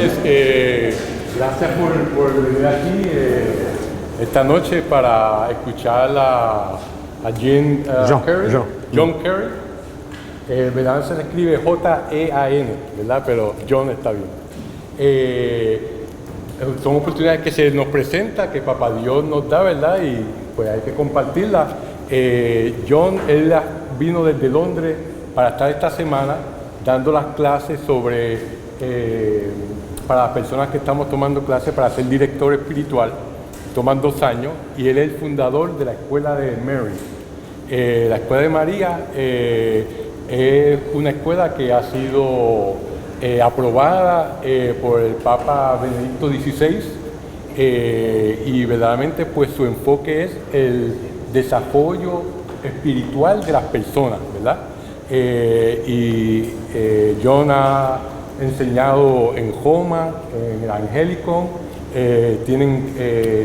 noches. Gracias por venir aquí esta noche para escuchar a John Kerry. ¿Verdad? Se escribe J-E-A-N, ¿verdad? Pero John está bien. Son oportunidades que se nos presenta, que Papá Dios nos da, ¿verdad? Y pues hay que compartirlas. John, él vino desde Londres para estar esta semana dando las clases sobre, para las personas que estamos tomando clases para ser director espiritual. Toman 2 años y él es el fundador de la Escuela de Mary. La Escuela de María es una escuela que ha sido aprobada por el Papa Benedicto XVI y verdaderamente pues su enfoque es el desarrollo espiritual de las personas, ¿verdad? John ha enseñado en Roma, en el Angélico, tienen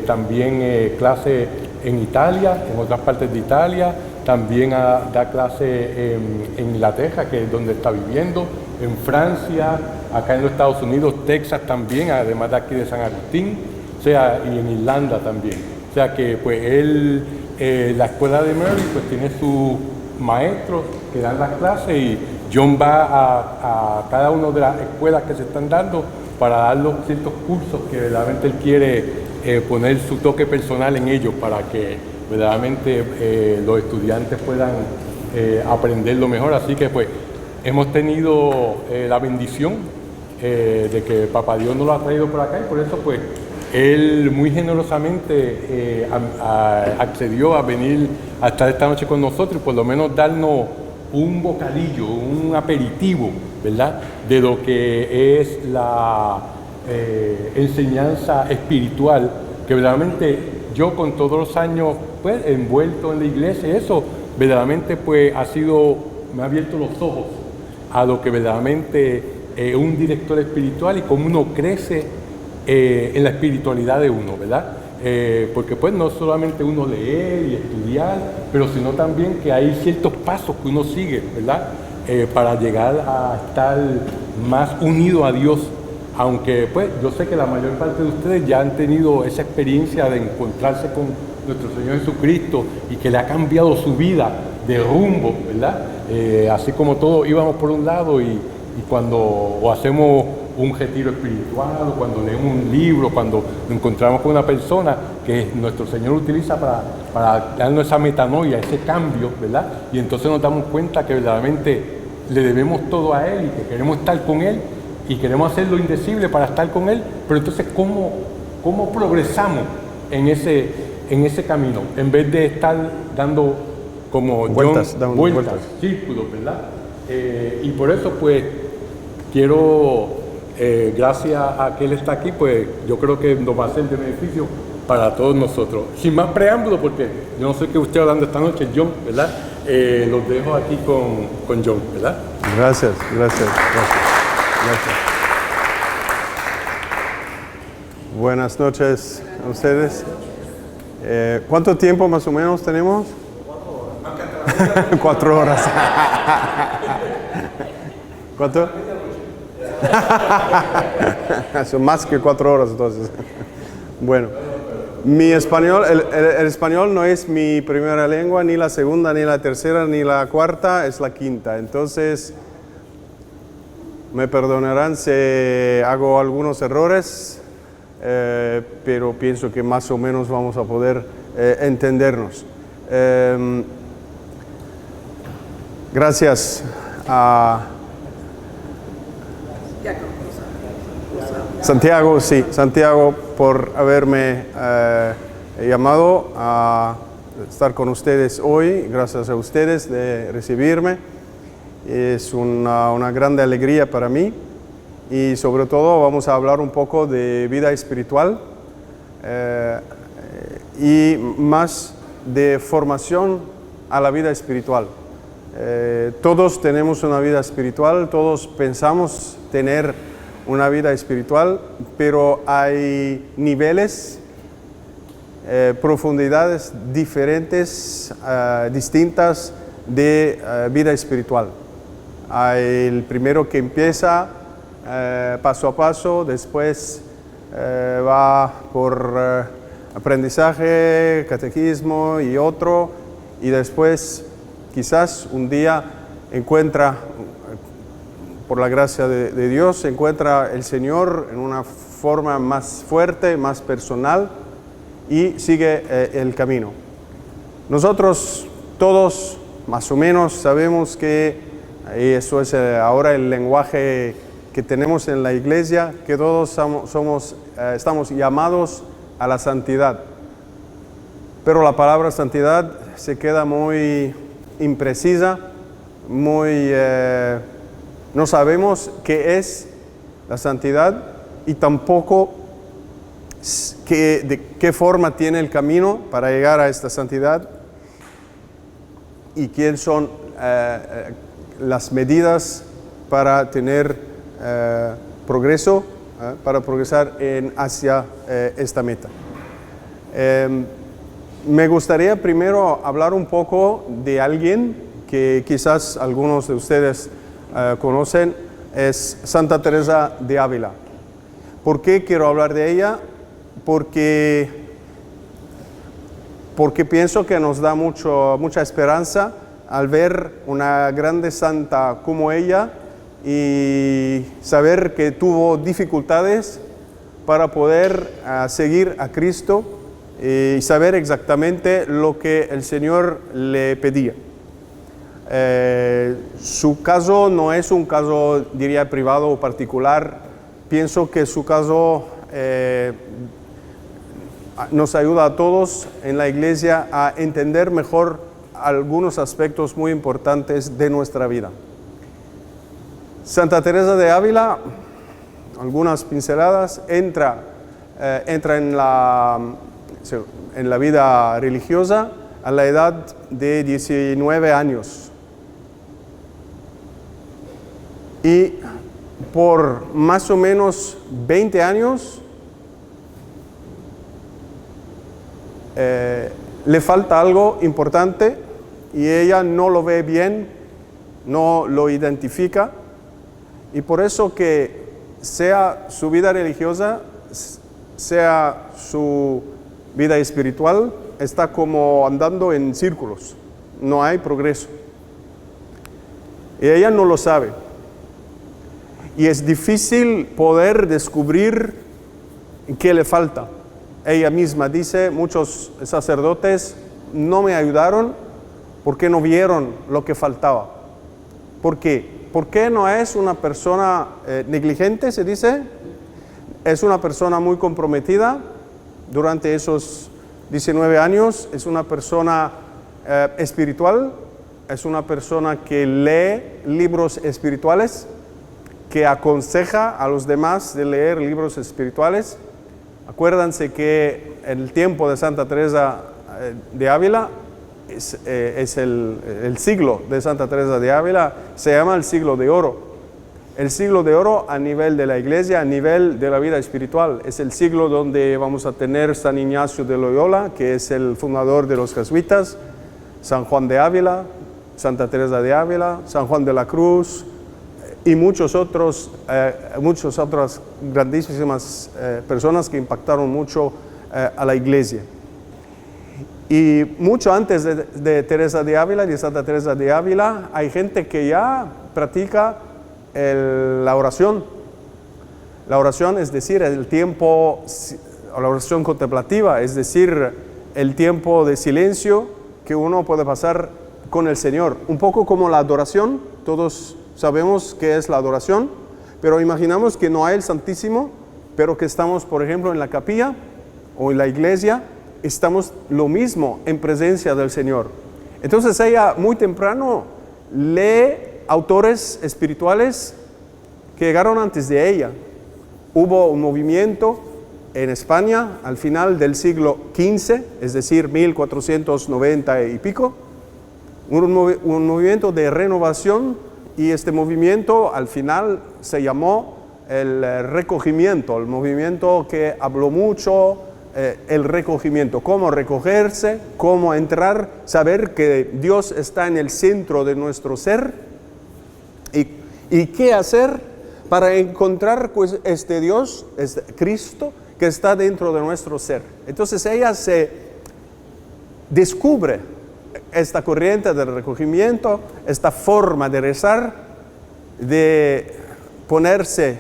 también clases en Italia, en otras partes de Italia, también da clases en Inglaterra, que es donde está viviendo, en Francia, acá en los Estados Unidos, Texas también, además de aquí de San Agustín, o sea, y en Irlanda también. O sea que pues él, la escuela de Mary, pues tiene sus maestros que dan las clases y John va a cada una de las escuelas que se están dando para dar los ciertos cursos que verdaderamente él quiere poner su toque personal en ellos para que verdaderamente los estudiantes puedan aprender lo mejor. Así que pues hemos tenido la bendición de que Papá Dios nos lo ha traído por acá y por eso pues él muy generosamente accedió a venir a estar esta noche con nosotros y por lo menos darnos un bocadillo, un aperitivo, ¿verdad? De lo que es la enseñanza espiritual, que verdaderamente yo con todos los años pues envuelto en la iglesia, eso verdaderamente pues me ha abierto los ojos a lo que verdaderamente un director espiritual y cómo uno crece en la espiritualidad de uno, ¿verdad? Porque pues no solamente uno leer y estudiar, pero sino también que hay ciertos pasos que uno sigue, ¿verdad? Para llegar a estar más unido a Dios, aunque pues yo sé que la mayor parte de ustedes ya han tenido esa experiencia de encontrarse con nuestro Señor Jesucristo y que le ha cambiado su vida de rumbo, ¿verdad? Así como todos íbamos por un lado y cuando hacemos un retiro espiritual o cuando leemos un libro, cuando nos encontramos con una persona que nuestro Señor utiliza para darnos esa metanoia, ese cambio, ¿verdad? Y entonces nos damos cuenta que verdaderamente le debemos todo a Él y que queremos estar con Él y queremos hacer lo indecible para estar con Él, pero entonces ¿cómo progresamos en ese camino? En vez de estar dando como vueltas, círculos, ¿verdad? Y por eso pues quiero... gracias a que él está aquí, pues yo creo que nos va a ser de beneficio para todos nosotros. Sin más preámbulo, porque yo no sé qué usted hablando esta noche, John, ¿verdad? Los dejo aquí con John, ¿verdad? Gracias. Buenas noches a ustedes. ¿Cuánto tiempo más o menos tenemos? 4 horas. ¿Cuánto? Son más que 4 horas entonces. Bueno, mi español, el español no es mi primera lengua, ni la segunda, ni la tercera, ni la cuarta, es la quinta. Entonces, me perdonarán si hago algunos errores, pero pienso que más o menos vamos a poder entendernos. Gracias a Santiago, por haberme llamado a estar con ustedes hoy. Gracias a ustedes de recibirme. Es una grande alegría para mí y sobre todo vamos a hablar un poco de vida espiritual y más de formación a la vida espiritual. Todos tenemos una vida espiritual, todos pensamos tener una vida espiritual, pero hay niveles, profundidades diferentes, distintas de vida espiritual. Hay el primero que empieza paso a paso, después va por aprendizaje, catequismo y otro, y después quizás un día encuentra, por la gracia de Dios, encuentra el Señor en una forma más fuerte, más personal, y sigue el camino. Nosotros todos más o menos sabemos que, y eso es ahora el lenguaje que tenemos en la iglesia, que todos estamos llamados a la santidad. Pero la palabra santidad se queda muy imprecisa, no sabemos qué es la santidad y tampoco de qué forma tiene el camino para llegar a esta santidad y quiénes son las medidas para tener progreso, para progresar hacia esta meta. Me gustaría primero hablar un poco de alguien que quizás algunos de ustedes conocen, es Santa Teresa de Ávila. ¿Por qué quiero hablar de ella? Porque pienso que nos da mucha esperanza al ver una grande santa como ella y saber que tuvo dificultades para poder seguir a Cristo y saber exactamente lo que el Señor le pedía. Su caso no es un caso, diría, privado o particular. Pienso que su caso nos ayuda a todos en la iglesia a entender mejor algunos aspectos muy importantes de nuestra vida. Santa Teresa de Ávila, algunas pinceladas, entra en la vida religiosa a la edad de 19 años. Y por más o menos 20 años le falta algo importante y ella no lo ve bien, no lo identifica, y por eso que sea su vida religiosa, sea su vida espiritual, está como andando en círculos, no hay progreso. Y ella no lo sabe. Y es difícil poder descubrir qué le falta. Ella misma dice, muchos sacerdotes no me ayudaron porque no vieron lo que faltaba. ¿Por qué? ¿Por qué no es una persona negligente, se dice? Es una persona muy comprometida durante esos 19 años, es una persona espiritual, es una persona que lee libros espirituales, que aconseja a los demás de leer libros espirituales. Acuérdense que en el tiempo de Santa Teresa de Ávila, es el siglo de Santa Teresa de Ávila, se llama el siglo de oro. El siglo de oro a nivel de la iglesia, a nivel de la vida espiritual. Es el siglo donde vamos a tener San Ignacio de Loyola, que es el fundador de los jesuitas, San Juan de Ávila, Santa Teresa de Ávila, San Juan de la Cruz, y muchas otras grandísimas personas que impactaron mucho a la iglesia. Y mucho antes de Teresa de Ávila, de Santa Teresa de Ávila, hay gente que ya practica la oración. La oración, es decir, el tiempo, la oración contemplativa, es decir, el tiempo de silencio que uno puede pasar con el Señor. Un poco como la adoración, todos sabemos qué es la adoración, pero imaginamos que no hay el Santísimo, pero que estamos, por ejemplo, en la capilla o en la iglesia, estamos lo mismo en presencia del Señor. Entonces ella muy temprano lee autores espirituales que llegaron antes de ella. Hubo un movimiento en España al final del siglo XV, es decir, 1490 y pico, un movimiento de renovación. Y este movimiento al final se llamó el recogimiento, el movimiento que habló mucho, el recogimiento, cómo recogerse, cómo entrar, saber que Dios está en el centro de nuestro ser y qué hacer para encontrar pues, este Dios, este Cristo, que está dentro de nuestro ser. Entonces ella se descubre esta corriente del recogimiento, esta forma de rezar, de ponerse,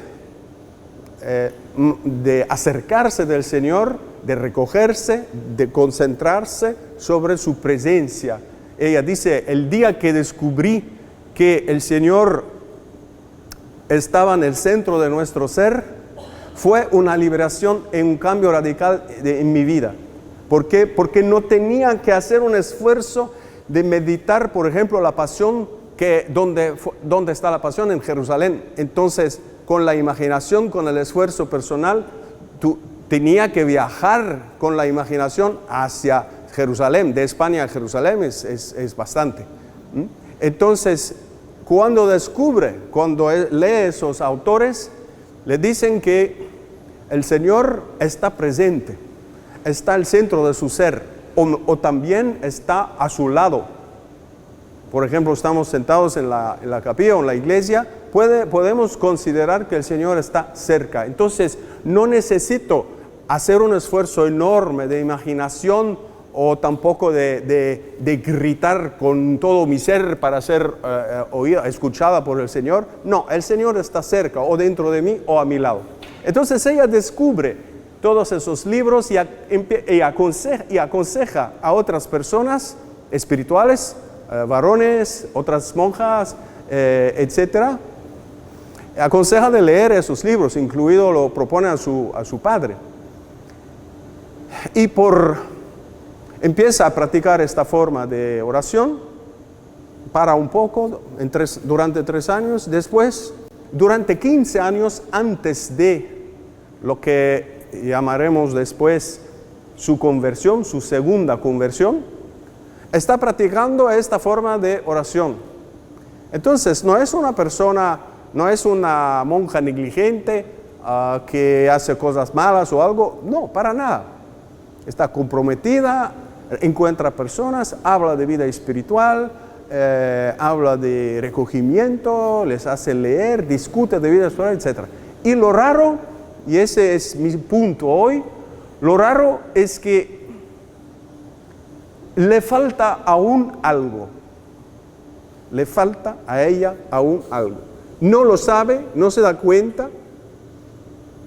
de acercarse del Señor, de recogerse, de concentrarse sobre su presencia. Ella dice, el día que descubrí que el Señor estaba en el centro de nuestro ser, fue una liberación y un cambio radical en mi vida. ¿Por qué? Porque no tenía que hacer un esfuerzo de meditar, por ejemplo, la pasión, ¿dónde está la pasión? En Jerusalén. Entonces, con la imaginación, con el esfuerzo personal, tenía que viajar con la imaginación hacia Jerusalén. De España a Jerusalén es bastante. Entonces, cuando lee esos autores, le dicen que el Señor está presente, está al centro de su ser, o también está a su lado. Por ejemplo, estamos sentados en la capilla o en la iglesia, podemos considerar que el Señor está cerca. Entonces, no necesito hacer un esfuerzo enorme de imaginación o tampoco de gritar con todo mi ser para ser escuchada por el Señor. No, el Señor está cerca, o dentro de mí, o a mi lado. Entonces ella descubre todos esos libros y aconseja a otras personas espirituales, varones, otras monjas, etc. Aconseja de leer esos libros, incluido lo propone a su padre. Y empieza a practicar esta forma de oración, para un poco, durante 3 años, después, durante 15 años antes de lo que llamaremos después su conversión, su segunda conversión, está practicando esta forma de oración. Entonces, no es una persona, no es una monja negligente que hace cosas malas o algo, no, para nada. Está comprometida, encuentra personas, habla de vida espiritual, habla de recogimiento, les hace leer, discute de vida espiritual, etc. Y lo raro, y ese es mi punto hoy, lo raro es que le falta aún algo. Le falta a ella aún algo. No lo sabe, no se da cuenta.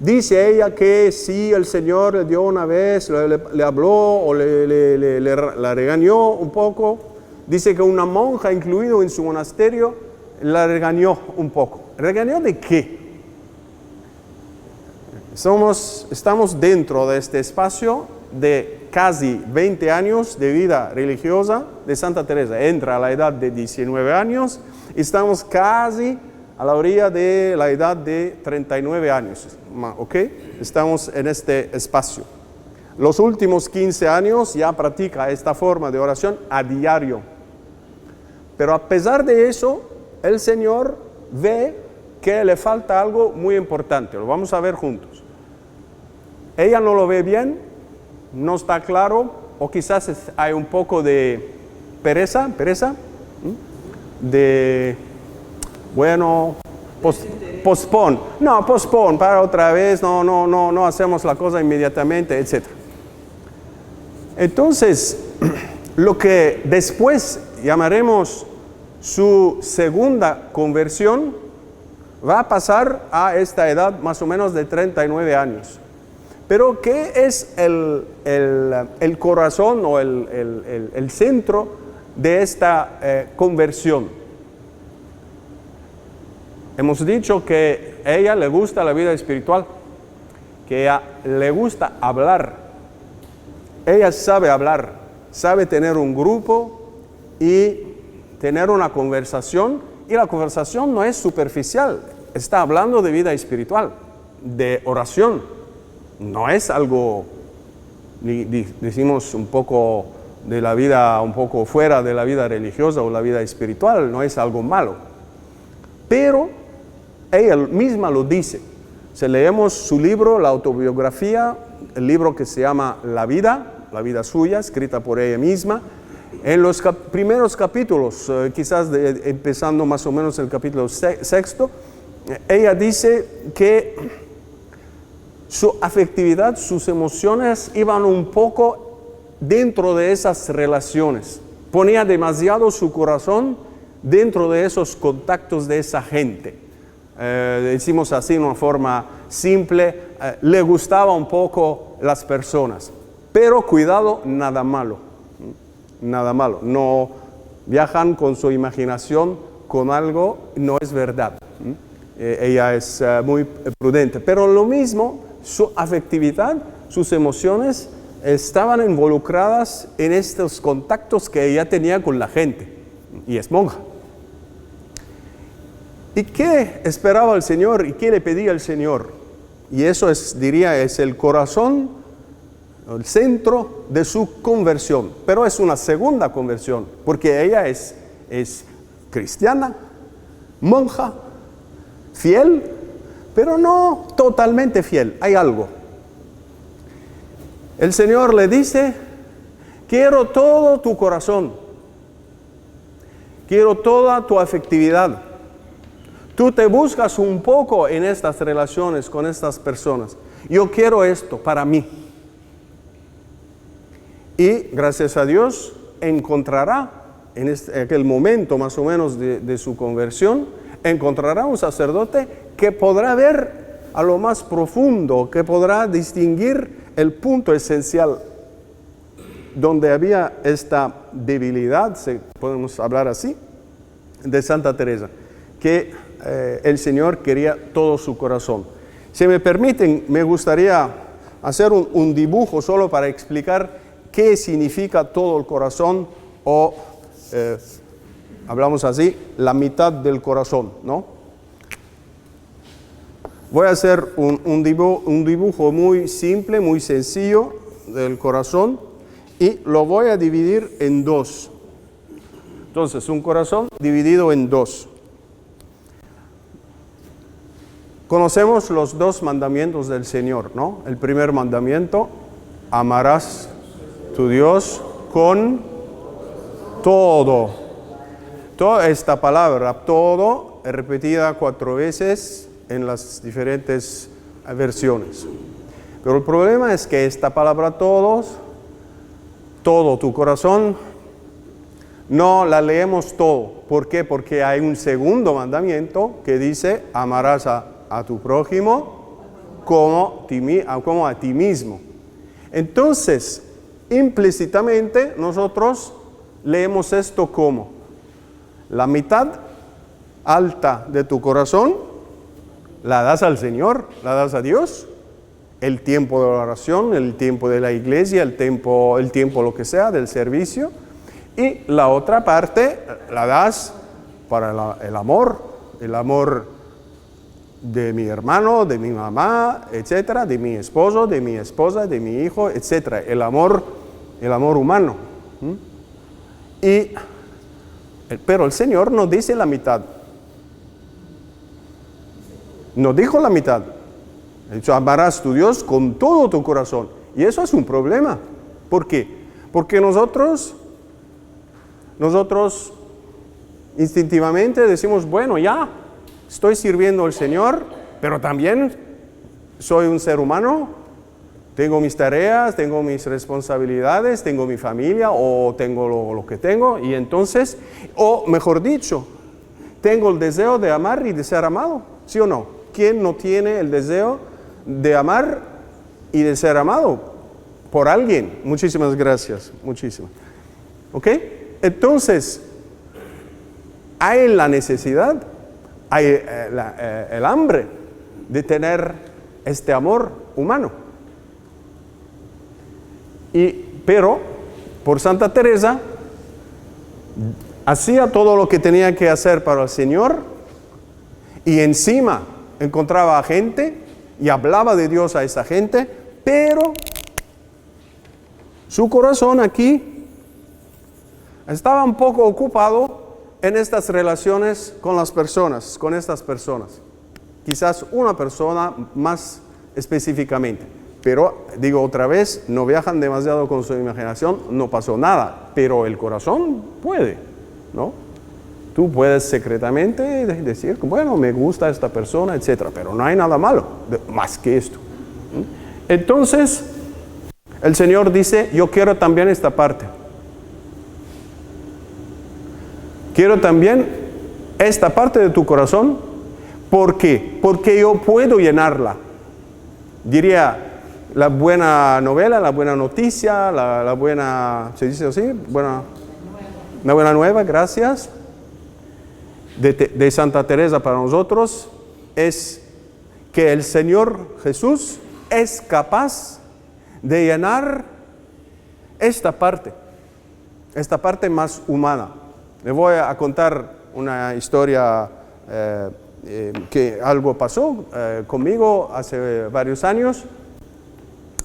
Dice ella que sí, el Señor le dio una vez, le habló o la regañó un poco. Dice que una monja incluido en su monasterio la regañó un poco. ¿Regañó de qué? Estamos dentro de este espacio de casi 20 años de vida religiosa de Santa Teresa. Entra a la edad de 19 años y estamos casi a la orilla de la edad de 39 años, ¿ok? Estamos en este espacio. Los últimos 15 años ya practica esta forma de oración a diario. Pero a pesar de eso, el Señor ve que le falta algo muy importante. Lo vamos a ver juntos. Ella no lo ve bien, no está claro, o quizás hay un poco de pereza, de... Bueno, pospon para otra vez, no hacemos la cosa inmediatamente, etc. Entonces, lo que después llamaremos su segunda conversión, va a pasar a esta edad más o menos de 39 años. Pero ¿qué es el corazón o el centro de esta conversión? Hemos dicho que a ella le gusta la vida espiritual, que a ella le gusta hablar. Ella sabe hablar, sabe tener un grupo y tener una conversación. Y la conversación no es superficial, está hablando de vida espiritual, de oración. No es algo, decimos un poco de la vida, un poco fuera de la vida religiosa o la vida espiritual, no es algo malo. Pero ella misma lo dice. Si leemos su libro, la autobiografía, el libro que se llama La vida suya, escrita por ella misma, en los primeros capítulos, quizás empezando más o menos el capítulo 6, ella dice que su afectividad, sus emociones iban un poco dentro de esas relaciones. Ponía demasiado su corazón dentro de esos contactos de esa gente. Decimos así de una forma simple, le gustaba un poco las personas. Pero cuidado, nada malo. Nada malo. No viajan con su imaginación con algo, no es verdad. Ella es muy prudente. Pero lo mismo, su afectividad, sus emociones estaban involucradas en estos contactos que ella tenía con la gente. Y es monja. ¿Y qué esperaba el Señor y qué le pedía el Señor? Y eso es, diría, es el corazón, el centro de su conversión. Pero es una segunda conversión, porque ella es cristiana, monja, fiel, pero no totalmente fiel. Hay algo. El Señor le dice, quiero todo tu corazón, quiero toda tu afectividad. Tú te buscas un poco en estas relaciones con estas personas. Yo quiero esto para mí. Y gracias a Dios encontrará en aquel momento más o menos de su conversión, encontrará un sacerdote que podrá ver a lo más profundo, que podrá distinguir el punto esencial donde había esta debilidad, si podemos hablar así, de Santa Teresa, que el Señor quería todo su corazón. Si me permiten, me gustaría hacer un dibujo solo para explicar qué significa todo el corazón, o hablamos así, la mitad del corazón, ¿no? Voy a hacer un dibujo muy simple, muy sencillo del corazón, y lo voy a dividir en dos. Entonces, un corazón dividido en dos. Conocemos los dos mandamientos del Señor, ¿no? El primer mandamiento, amarás tu Dios con todo. Toda esta palabra, todo, es repetida 4 veces en las diferentes versiones. Pero el problema es que esta palabra todo tu corazón, no la leemos todo. ¿Por qué? Porque hay un segundo mandamiento que dice, amarás a tu prójimo como a ti mismo. Entonces, implícitamente nosotros leemos esto como la mitad alta de tu corazón la das al Señor, la das a Dios, el tiempo de la oración, el tiempo de la iglesia, el tiempo lo que sea del servicio, y la otra parte la das para el amor de mi hermano, de mi mamá, etcétera, de mi esposo, de mi esposa, de mi hijo, etcétera, el amor humano. Pero el Señor nos dice la mitad. Nos dijo la mitad. Dicho, amarás tu Dios con todo tu corazón. Y eso es un problema. ¿Por qué? Porque nosotros instintivamente decimos, bueno, ya, estoy sirviendo al Señor, pero también soy un ser humano, tengo mis tareas, tengo mis responsabilidades, tengo mi familia, o tengo lo que tengo, y entonces, o mejor dicho, tengo el deseo de amar y de ser amado, ¿sí o no? ¿Quién no tiene el deseo de amar y de ser amado por alguien? Muchísimas gracias, muchísimas. ¿Ok? Entonces, hay la necesidad, hay el hambre de tener este amor humano. Pero, por Santa Teresa, hacía todo lo que tenía que hacer para el Señor, y encima encontraba a gente y hablaba de Dios a esa gente, pero su corazón aquí estaba un poco ocupado en estas relaciones con las personas, con estas personas. Quizás una persona más específicamente. Pero, digo otra vez, no viajan demasiado con su imaginación, no pasó nada. Pero el corazón puede, ¿no? Tú puedes secretamente decir, bueno, me gusta esta persona, etc. Pero no hay nada malo más que esto. Entonces, el Señor dice, yo quiero también esta parte. Quiero también esta parte de tu corazón. ¿Por qué? Porque yo puedo llenarla. Diría, la buena novela, la buena noticia, la buena, ¿se dice así? La buena nueva, gracias, de Santa Teresa para nosotros, es que el Señor Jesús es capaz de llenar esta parte más humana. Le voy a contar una historia que algo pasó conmigo hace varios años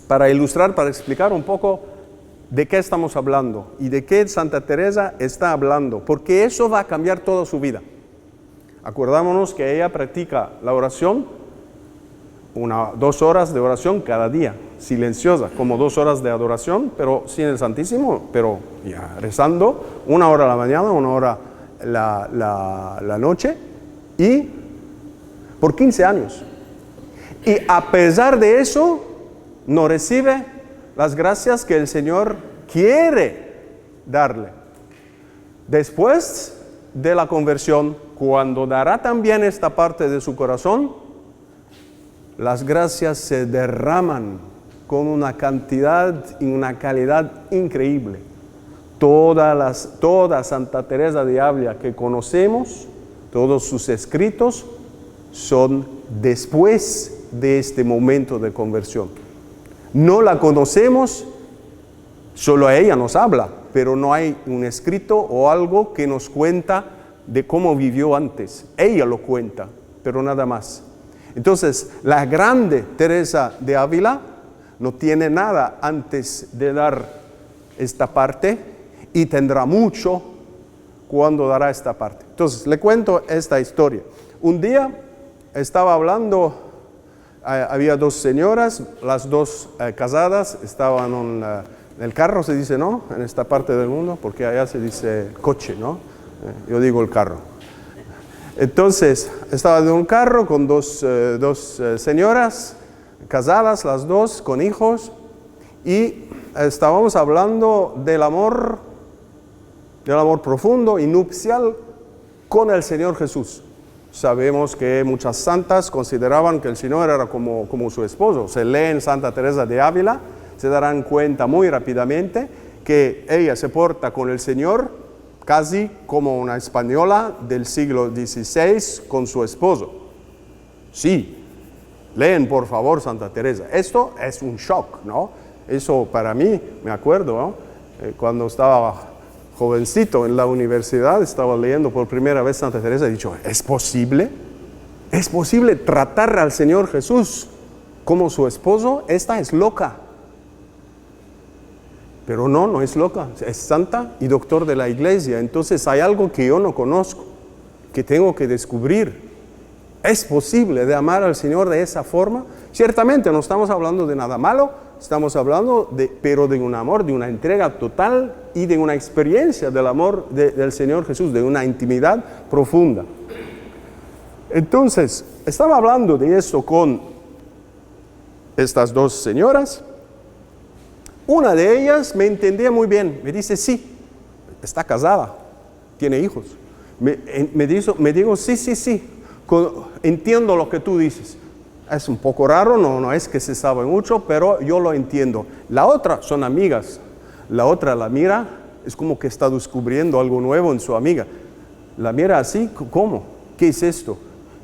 para ilustrar, para explicar un poco de qué estamos hablando y de qué Santa Teresa está hablando, porque eso va a cambiar toda su vida. Acordámonos que ella practica la oración, 2 horas de oración cada día, silenciosa, como 2 horas de adoración, pero sin el Santísimo, pero ya rezando, 1 hora a la mañana, 1 hora la noche, y por 15 años. Y a pesar de eso, no recibe las gracias que el Señor quiere darle. Después de la conversión, cuando dará también esta parte de su corazón, las gracias se derraman con una cantidad y una calidad increíble. Toda Santa Teresa de Ávila que conocemos, todos sus escritos, son después de este momento de conversión. No la conocemos, solo ella nos habla, pero no hay un escrito o algo que nos cuenta de cómo vivió antes. Ella lo cuenta, pero nada más. Entonces, la grande Teresa de Ávila no tiene nada antes de dar esta parte y tendrá mucho cuando dará esta parte. Entonces, le cuento esta historia. Un día estaba hablando, había 2 señoras, las 2 casadas, estaban en el carro, se dice, ¿no? En esta parte del mundo, porque allá se dice coche, ¿no? Yo digo el carro. Entonces, estaba en un carro con dos señoras, casadas las 2, con hijos, y estábamos hablando del amor profundo y nupcial con el Señor Jesús. Sabemos que muchas santas consideraban que el Señor era como su esposo. Se leen Santa Teresa de Ávila, se darán cuenta muy rápidamente que ella se porta con el Señor casi como una española del siglo XVI con su esposo. Sí, leen por favor Santa Teresa. Esto es un shock, ¿no? Eso para mí, me acuerdo, ¿no? Cuando estaba jovencito en la universidad, estaba leyendo por primera vez Santa Teresa, he dicho, ¿es posible? ¿Es posible tratar al Señor Jesús como su esposo? Esta es loca. Pero no es loca, es santa y doctor de la iglesia. Entonces hay algo que yo no conozco, que tengo que descubrir. ¿Es posible de amar al Señor de esa forma? Ciertamente no estamos hablando de nada malo, estamos hablando pero de un amor, de una entrega total y de una experiencia del amor del Señor Jesús, de una intimidad profunda. Entonces, estaba hablando de eso con estas 2 señoras. Una de ellas me entendía muy bien, me dice, sí, está casada, tiene hijos. Me digo, sí, entiendo lo que tú dices. Es un poco raro, no es que se sabe mucho, pero yo lo entiendo. La otra son amigas, la otra la mira, es como que está descubriendo algo nuevo en su amiga. La mira así, ¿cómo? ¿Qué es esto?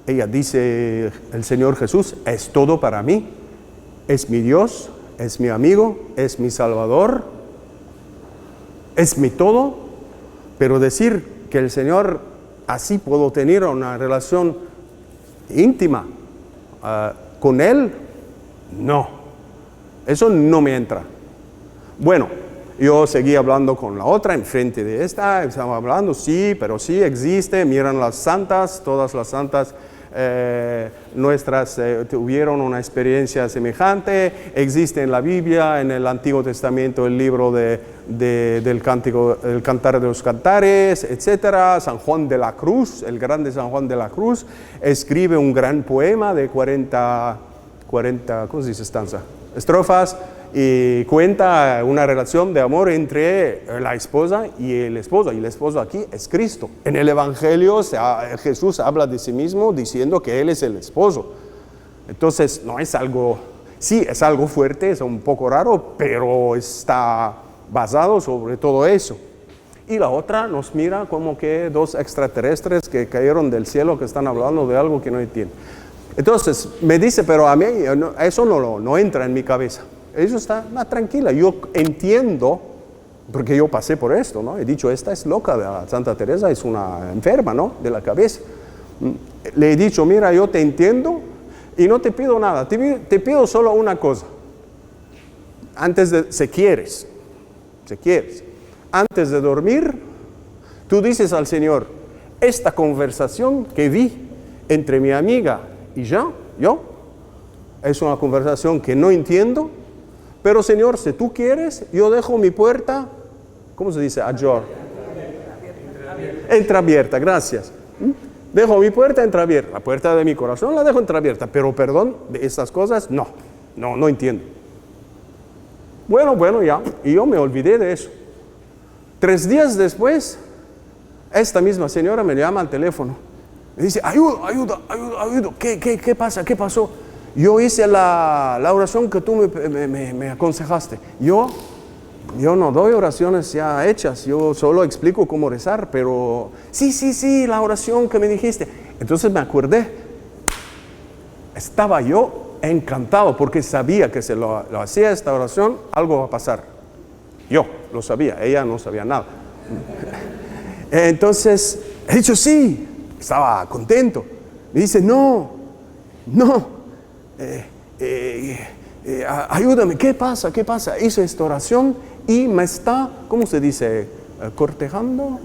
Ella dice, el Señor Jesús es todo para mí, es mi Dios, es mi amigo, es mi Salvador, es mi todo, pero decir que el Señor, así puedo tener una relación íntima con Él, no, eso no me entra. Bueno, yo seguí hablando con la otra, enfrente de esta, estaba hablando, sí, pero sí existe, miran las santas, todas las santas nuestras tuvieron una experiencia semejante. Existe en la Biblia, en el Antiguo Testamento, el libro del Cántico, el Cantar de los Cantares, etc. San Juan de la Cruz, el grande San Juan de la Cruz, escribe un gran poema de 40, ¿cómo se dice estanza? Estrofas, y cuenta una relación de amor entre la esposa y el esposo. Y el esposo aquí es Cristo. En el Evangelio Jesús habla de sí mismo diciendo que Él es el esposo. Entonces no es algo, sí es algo fuerte, es un poco raro, pero está basado sobre todo eso. Y la otra nos mira como que dos extraterrestres que cayeron del cielo, que están hablando de algo que no entienden. Entonces me dice, pero a mí eso no entra en mi cabeza. Eso está tranquila. Yo entiendo, porque yo pasé por esto, ¿no? He dicho, esta es loca, Santa Teresa es una enferma, ¿no? De la cabeza. Le he dicho, mira, yo te entiendo y no te pido nada. Te pido solo una cosa. Antes de, si quieres, antes de dormir, tú dices al Señor, esta conversación que vi entre mi amiga y yo, es una conversación que no entiendo, pero Señor, si tú quieres, yo dejo mi puerta, ¿cómo se dice? Ajar. Entreabierta, gracias. Dejo mi puerta entreabierta. La puerta de mi corazón la dejo entreabierta, pero perdón, de estas cosas, no entiendo. Bueno, ya. Y yo me olvidé de eso. 3 días después, esta misma señora me llama al teléfono. Me dice, ayuda. ¿Qué pasa? ¿Qué pasó? Yo hice la oración que tú me aconsejaste. Yo no doy oraciones ya hechas, yo solo explico cómo rezar, pero sí, la oración que me dijiste. Entonces me acordé, estaba yo encantado porque sabía que si lo hacía esta oración, algo va a pasar. Yo lo sabía, ella no sabía nada. Entonces, he dicho sí, estaba contento. Me dice, no. Ayúdame, ¿qué pasa? Hice esta oración y me está, ¿cómo se dice? Cortejando.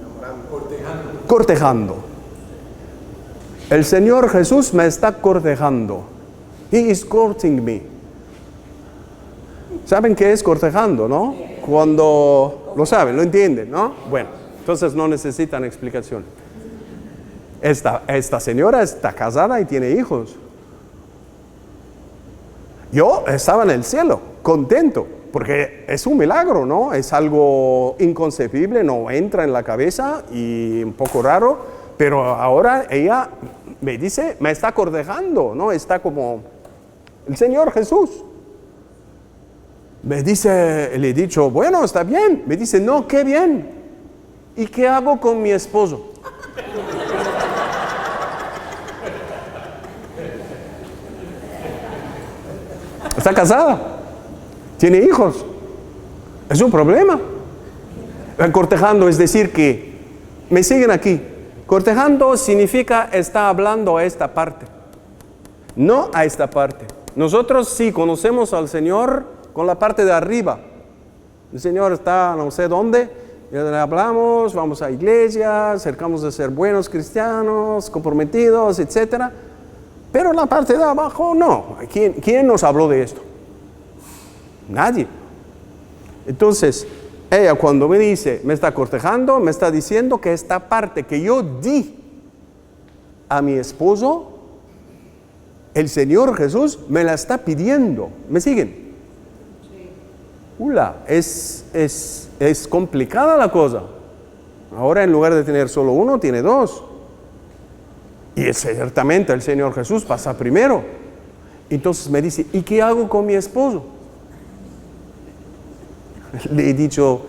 El Señor Jesús me está cortejando. He is courting me. ¿Saben qué es cortejando, no? Cuando lo saben, lo entienden, ¿no? Bueno, entonces no necesitan explicación. Esta señora está casada y tiene hijos. Yo estaba en el cielo, contento, porque es un milagro, ¿no? Es algo inconcebible, no entra en la cabeza y un poco raro, pero ahora ella me dice, me está cortejando, ¿no? Está como el Señor Jesús. Me dice, le he dicho, bueno, está bien. Me dice, no, qué bien. ¿Y qué hago con mi esposo? Está casada, tiene hijos, es un problema. Cortejando es decir que, me siguen aquí, cortejando significa está hablando a esta parte, no a esta parte. Nosotros sí conocemos al Señor con la parte de arriba. El Señor está no sé dónde, le hablamos, vamos a iglesia, acercamos de ser buenos cristianos, comprometidos, etcétera. Pero la parte de abajo, no. ¿Quién nos habló de esto? Nadie. Entonces, ella cuando me dice, me está cortejando, me está diciendo que esta parte que yo di a mi esposo, el Señor Jesús me la está pidiendo. ¿Me siguen? Es complicada la cosa. Ahora en lugar de tener solo uno, tiene 2. Y ciertamente el Señor Jesús pasa primero. Entonces me dice, ¿y qué hago con mi esposo? Le he dicho,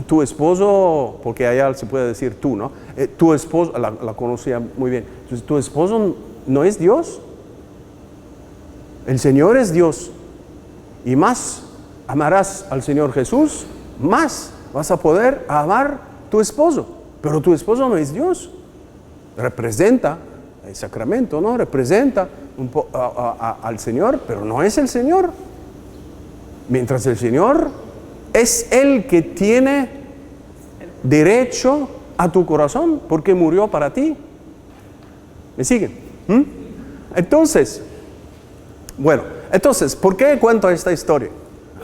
tu esposo, porque allá se puede decir tú, ¿no? Tu esposo, la conocía muy bien. Entonces, ¿tu esposo no es Dios? El Señor es Dios. Y más amarás al Señor Jesús, más vas a poder amar a tu esposo. Pero tu esposo no es Dios. Representa el sacramento, ¿no? Representa al Señor, pero no es el Señor. Mientras el Señor es el que tiene derecho a tu corazón, porque murió para ti. ¿Me siguen? Entonces, ¿por qué cuento esta historia?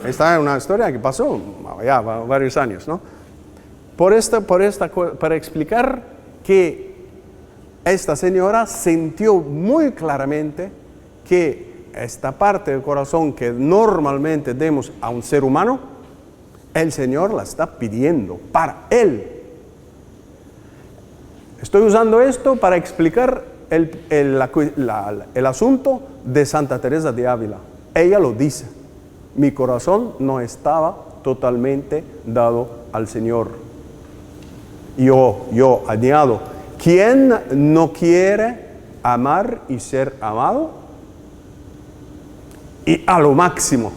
Esta es una historia que pasó ya varios años, ¿no? Para explicar que esta señora sintió muy claramente que esta parte del corazón que normalmente demos a un ser humano, el Señor la está pidiendo para Él. Estoy usando esto para explicar el asunto de Santa Teresa de Ávila. Ella lo dice, mi corazón no estaba totalmente dado al Señor. Yo añado, ¿quién no quiere amar y ser amado? Y a lo máximo.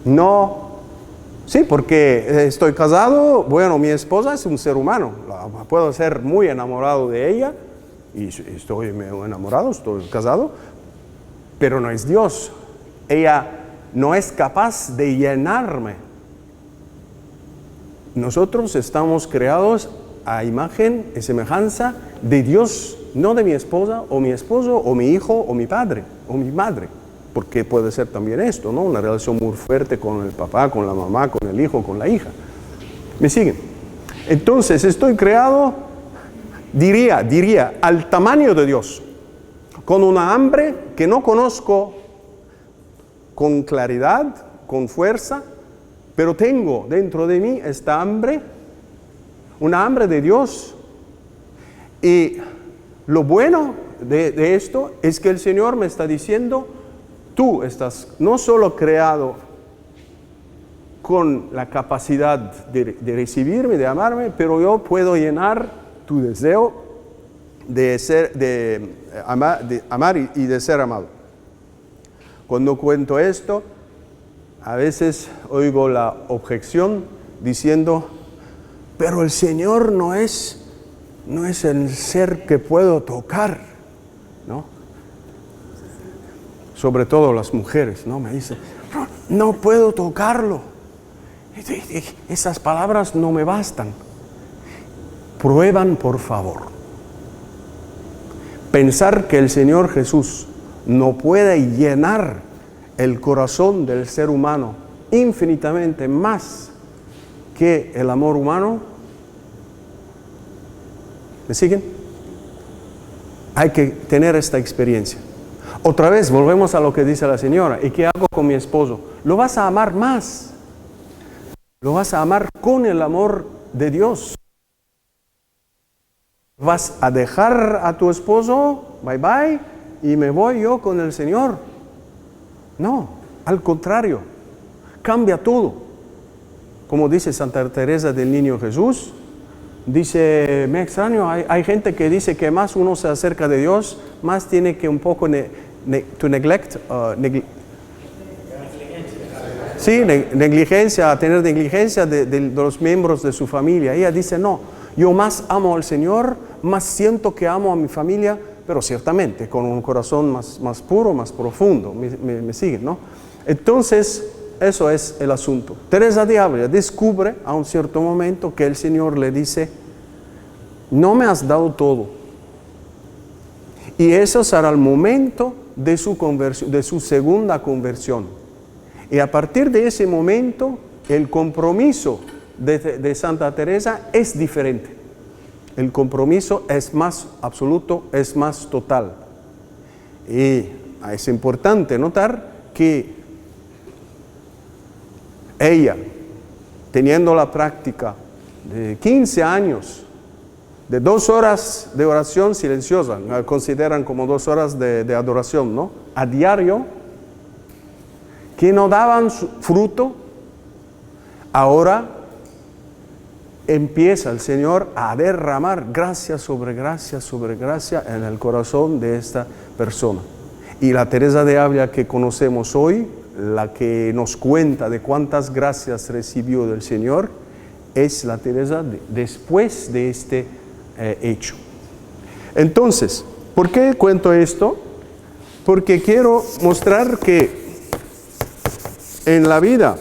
No, sí, porque estoy casado, bueno, mi esposa es un ser humano, puedo ser muy enamorado de ella, y estoy enamorado, estoy casado, pero no es Dios. Ella no es capaz de llenarme. Nosotros estamos creados a imagen y semejanza de Dios, no de mi esposa o mi esposo o mi hijo o mi padre o mi madre, porque puede ser también esto, ¿no? Una relación muy fuerte con el papá, con la mamá, con el hijo, con la hija. ¿Me siguen? Entonces estoy creado, diría, al tamaño de Dios, con una hambre que no conozco con claridad, con fuerza, pero tengo dentro de mí esta hambre, una hambre de Dios. Y lo bueno de esto es que el Señor me está diciendo, tú estás no solo creado con la capacidad de recibirme, de amarme, pero yo puedo llenar tu deseo de amar y de ser amado. Cuando cuento esto, a veces oigo la objeción diciendo, pero el Señor no es el ser que puedo tocar, ¿no? Sobre todo las mujeres, ¿no? Me dicen, no puedo tocarlo. Esas palabras no me bastan. Prueban, por favor. Pensar que el Señor Jesús no puede llenar el corazón del ser humano infinitamente más que el amor humano. ¿Me siguen? Hay que tener esta experiencia. Otra vez, volvemos a lo que dice la señora. ¿Y qué hago con mi esposo? Lo vas a amar más. Lo vas a amar con el amor de Dios. Vas a dejar a tu esposo, bye bye, y me voy yo con el Señor. No, al contrario, cambia todo. Como dice Santa Teresa del Niño Jesús, dice, me extraño, hay gente que dice que más uno se acerca de Dios, más tiene que un poco tener negligencia de los miembros de su familia. Ella dice, no, yo más amo al Señor, más siento que amo a mi familia, pero ciertamente con un corazón más puro, más profundo. Me siguen, ¿no? Entonces, eso es el asunto. Teresa de Ávila descubre a un cierto momento que el Señor le dice, no me has dado todo. Y eso será el momento de su conversión, de su segunda conversión. Y a partir de ese momento, el compromiso de Santa Teresa es diferente. El compromiso es más absoluto, es más total. Y es importante notar que ella, teniendo la práctica de 15 años, de 2 horas de oración silenciosa, consideran como 2 horas de adoración, ¿no? A diario, que no daban fruto, ahora empieza el Señor a derramar gracia sobre gracia sobre gracia en el corazón de esta persona. Y la Teresa de Ávila que conocemos hoy, la que nos cuenta de cuántas gracias recibió del Señor, es la Teresa después de este hecho. Entonces, ¿por qué cuento esto? Porque quiero mostrar que en la vida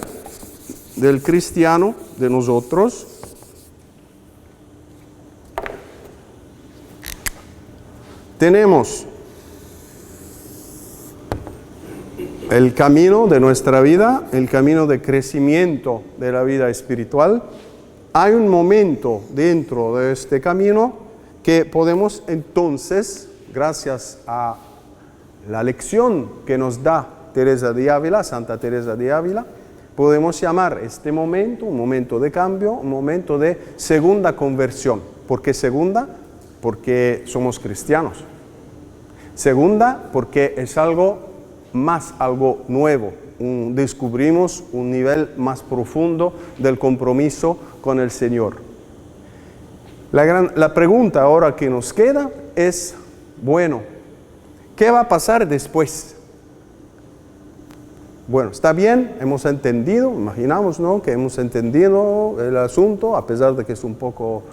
del cristiano, de nosotros, tenemos el camino de nuestra vida, el camino de crecimiento de la vida espiritual, hay un momento dentro de este camino que podemos entonces, gracias a la lección que nos da Teresa de Ávila, Santa Teresa de Ávila, podemos llamar este momento un momento de cambio, un momento de segunda conversión. ¿Por qué segunda? Porque somos cristianos. Segunda, porque es algo nuevo. Descubrimos un nivel más profundo del compromiso con el Señor. La pregunta ahora que nos queda es, bueno, ¿qué va a pasar después? Bueno, está bien, hemos entendido, imaginamos, ¿no?, que hemos entendido el asunto, a pesar de que es un poco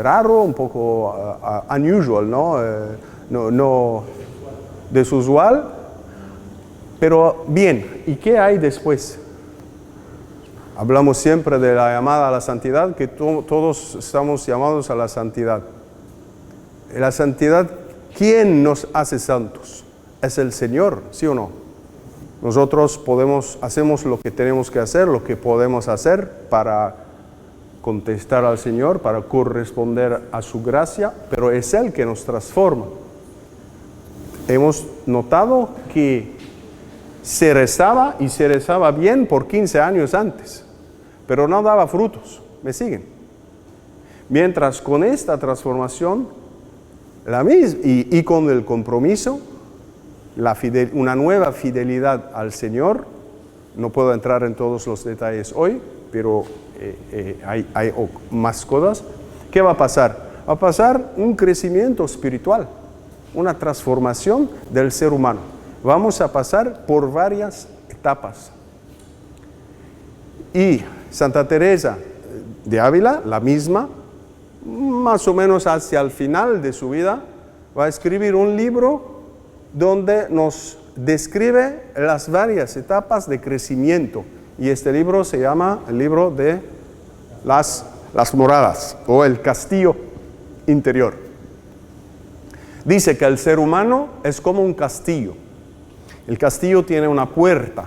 raro, un poco unusual, ¿no? No desusual, pero bien, ¿y qué hay después? Hablamos siempre de la llamada a la santidad, que todos estamos llamados a la santidad. La santidad, ¿quién nos hace santos? Es el Señor, ¿sí o no? Nosotros hacemos lo que tenemos que hacer, lo que podemos hacer para contestar al Señor, para corresponder a su gracia, pero es Él que nos transforma. Hemos notado que se rezaba y se rezaba bien por 15 años antes, pero no daba frutos. ¿Me siguen? Mientras con esta transformación, y con el compromiso, una nueva fidelidad al Señor, no puedo entrar en todos los detalles hoy, pero hay más cosas. ¿Qué va a pasar? Va a pasar un crecimiento espiritual, una transformación del ser humano. Vamos a pasar por varias etapas. Y Santa Teresa de Ávila, la misma, más o menos hacia el final de su vida, va a escribir un libro donde nos describe las varias etapas de crecimiento. Y este libro se llama el libro de las moradas, o el castillo interior. Dice que el ser humano es como un castillo. El castillo tiene una puerta.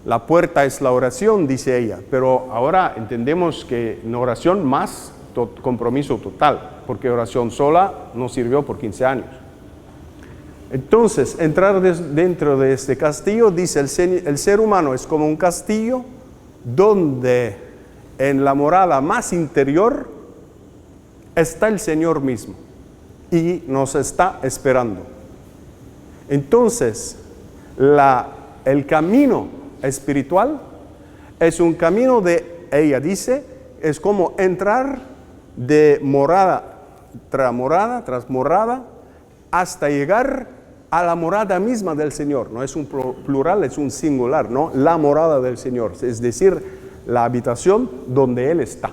La puerta es la oración, dice ella. Pero ahora entendemos que en oración más compromiso total, porque oración sola no sirvió por 15 años. Entonces, entrar dentro de este castillo, dice el ser humano es como un castillo donde en la morada más interior está el Señor mismo y nos está esperando. Entonces, el camino espiritual es un camino ella dice, es como entrar de morada tras morada hasta llegar a la morada misma del Señor. No es un plural, es un singular, ¿no? La morada del Señor, es decir, la habitación donde Él está.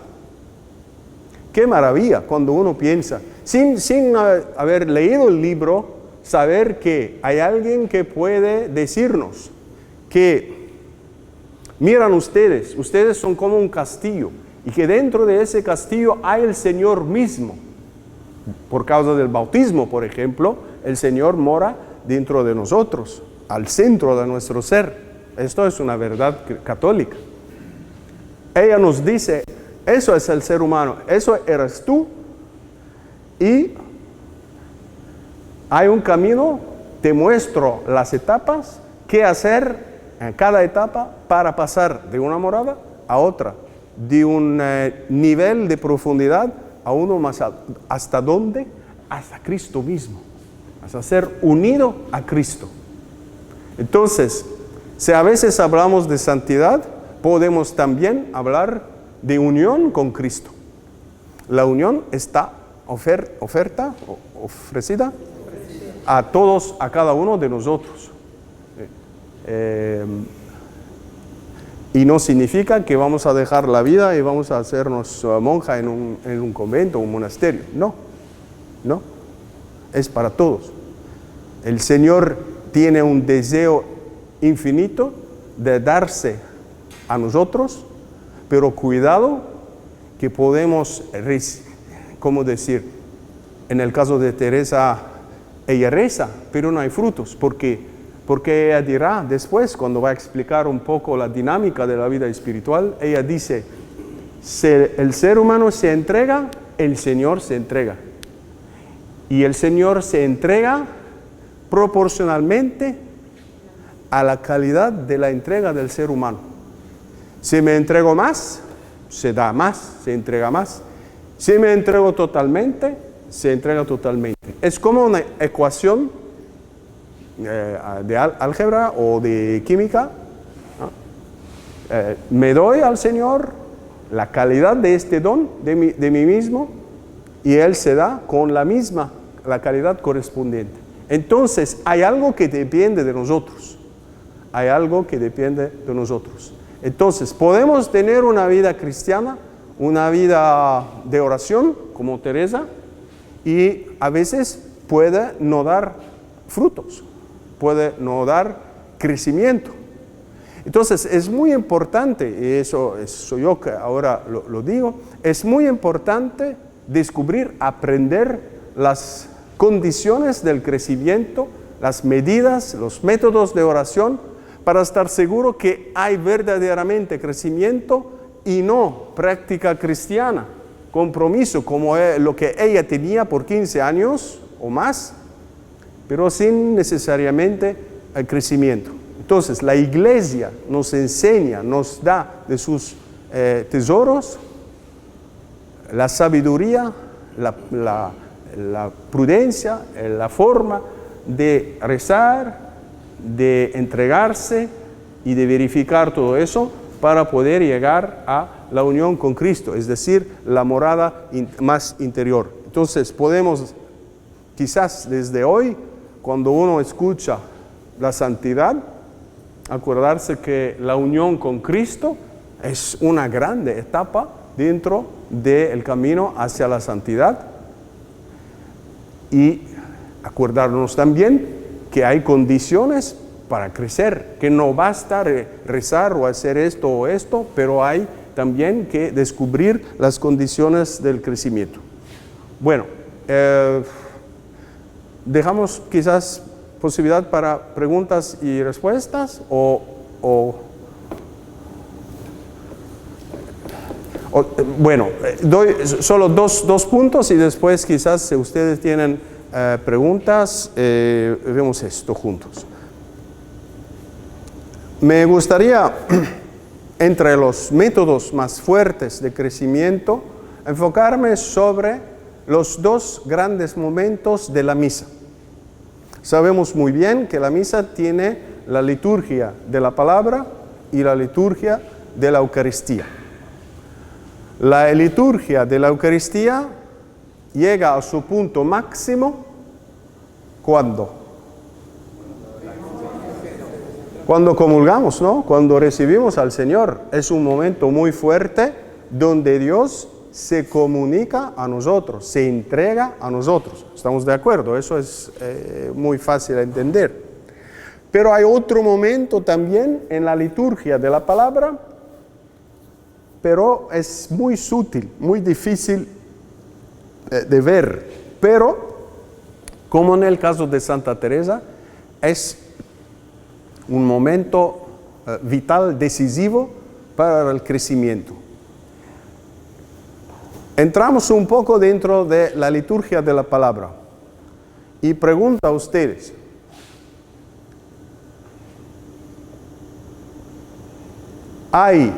Qué maravilla cuando uno piensa, sin haber leído el libro, saber que hay alguien que puede decirnos que, miran ustedes son como un castillo, y que dentro de ese castillo hay el Señor mismo. Por causa del bautismo, por ejemplo, el Señor mora dentro de nosotros, al centro de nuestro ser. Esto es una verdad católica. Ella nos dice, eso es el ser humano, eso eres tú, y hay un camino, te muestro las etapas, qué hacer en cada etapa para pasar de una morada a otra, de un nivel de profundidad a uno más alto. ¿Hasta dónde? Hasta Cristo mismo, hasta ser unido a Cristo. Entonces, si a veces hablamos de santidad, podemos también hablar de unión con Cristo. La unión está ofrecida a todos, a cada uno de nosotros. Y no significa que vamos a dejar la vida y vamos a hacernos monja en un convento o un monasterio. No, es para todos. El Señor tiene un deseo infinito de darse a nosotros, pero cuidado que podemos, ¿cómo decir? En el caso de Teresa, ella reza, pero no hay frutos. ¿Por qué? Porque ella dirá después, cuando va a explicar un poco la dinámica de la vida espiritual, ella dice, el ser humano se entrega, el Señor se entrega. Y el Señor se entrega proporcionalmente a la calidad de la entrega del ser humano. Si me entrego más, se da más, se entrega más. Si me entrego totalmente, se entrega totalmente. Es como una ecuación de álgebra o de química. Me doy al Señor la calidad de este don de mí mismo y Él se da con la calidad correspondiente. Entonces, hay algo que depende de nosotros. Hay algo que depende de nosotros. Entonces, podemos tener una vida cristiana, una vida de oración, como Teresa, y a veces puede no dar frutos, puede no dar crecimiento. Entonces, es muy importante, y eso soy yo que ahora lo digo, es muy importante descubrir, aprender las condiciones del crecimiento, las medidas, los métodos de oración, para estar seguro que hay verdaderamente crecimiento y no práctica cristiana, compromiso como lo que ella tenía por 15 años o más, pero sin necesariamente el crecimiento. Entonces, la Iglesia nos enseña, nos da de sus tesoros la sabiduría, la prudencia, la forma de rezar, de entregarse y de verificar todo eso para poder llegar a la unión con Cristo, es decir, la morada más interior. Entonces, podemos quizás desde hoy, cuando uno escucha la santidad, acordarse que la unión con Cristo es una grande etapa dentro del camino hacia la santidad, y acordarnos también que hay condiciones para crecer, que no basta rezar o hacer esto o esto, pero hay también que descubrir las condiciones del crecimiento. Bueno, dejamos quizás posibilidad para preguntas y respuestas bueno, doy solo dos puntos y después quizás si ustedes tienen preguntas, vemos esto juntos. Me gustaría, entre los métodos más fuertes de crecimiento, enfocarme sobre los dos grandes momentos de la misa. Sabemos muy bien que la misa tiene la liturgia de la palabra y la liturgia de la Eucaristía. La liturgia de la Eucaristía llega a su punto máximo ¿cuándo? Cuando comulgamos, ¿no? Cuando recibimos al Señor. Es un momento muy fuerte donde Dios se comunica a nosotros, se entrega a nosotros. ¿Estamos de acuerdo? Eso es muy fácil de entender. Pero hay otro momento también en la liturgia de la palabra, pero es muy sutil, muy difícil de ver. Pero, como en el caso de Santa Teresa, es un momento vital, decisivo para el crecimiento. Entramos un poco dentro de la liturgia de la palabra y pregunto a ustedes, ¿hay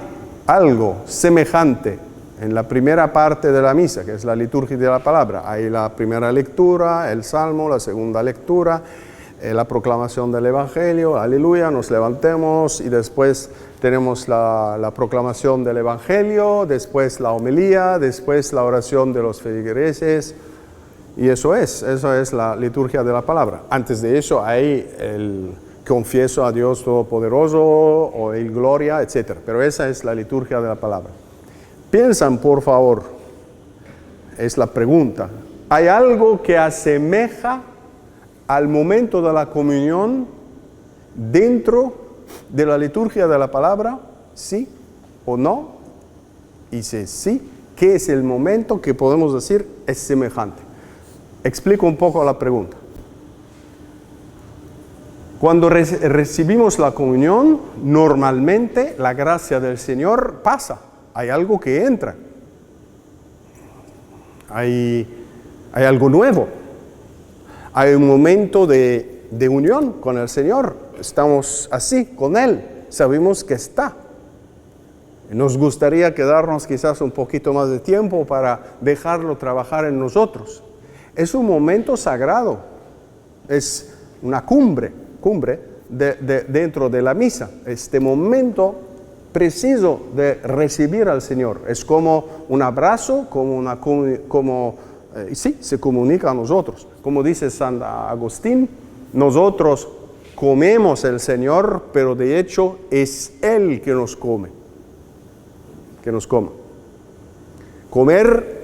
algo semejante en la primera parte de la misa, que es la liturgia de la palabra? Hay la primera lectura, el salmo, la segunda lectura, la proclamación del Evangelio, aleluya, nos levantemos y después tenemos la proclamación del Evangelio, después la homilía, después la oración de los feligreses, y eso es la liturgia de la palabra. Antes de eso hay el confieso a Dios Todopoderoso o el gloria, etc. Pero esa es la liturgia de la palabra. Piensan, por favor, es la pregunta, ¿hay algo que asemeja al momento de la comunión dentro de la liturgia de la palabra? ¿Sí o no? Y si sí, ¿qué es el momento que podemos decir es semejante? Explico un poco la pregunta. Cuando recibimos la comunión, normalmente la gracia del Señor pasa. Hay algo que entra. Hay algo nuevo. Hay un momento de unión con el Señor. Estamos así, con Él. Sabemos que está. Nos gustaría quedarnos quizás un poquito más de tiempo para dejarlo trabajar en nosotros. Es un momento sagrado. Es una cumbre dentro de la misa. Este momento preciso de recibir al Señor. Es como un abrazo, sí, se comunica a nosotros. Como dice San Agustín, nosotros comemos el Señor, pero de hecho es Él que nos come. Que nos coma. Comer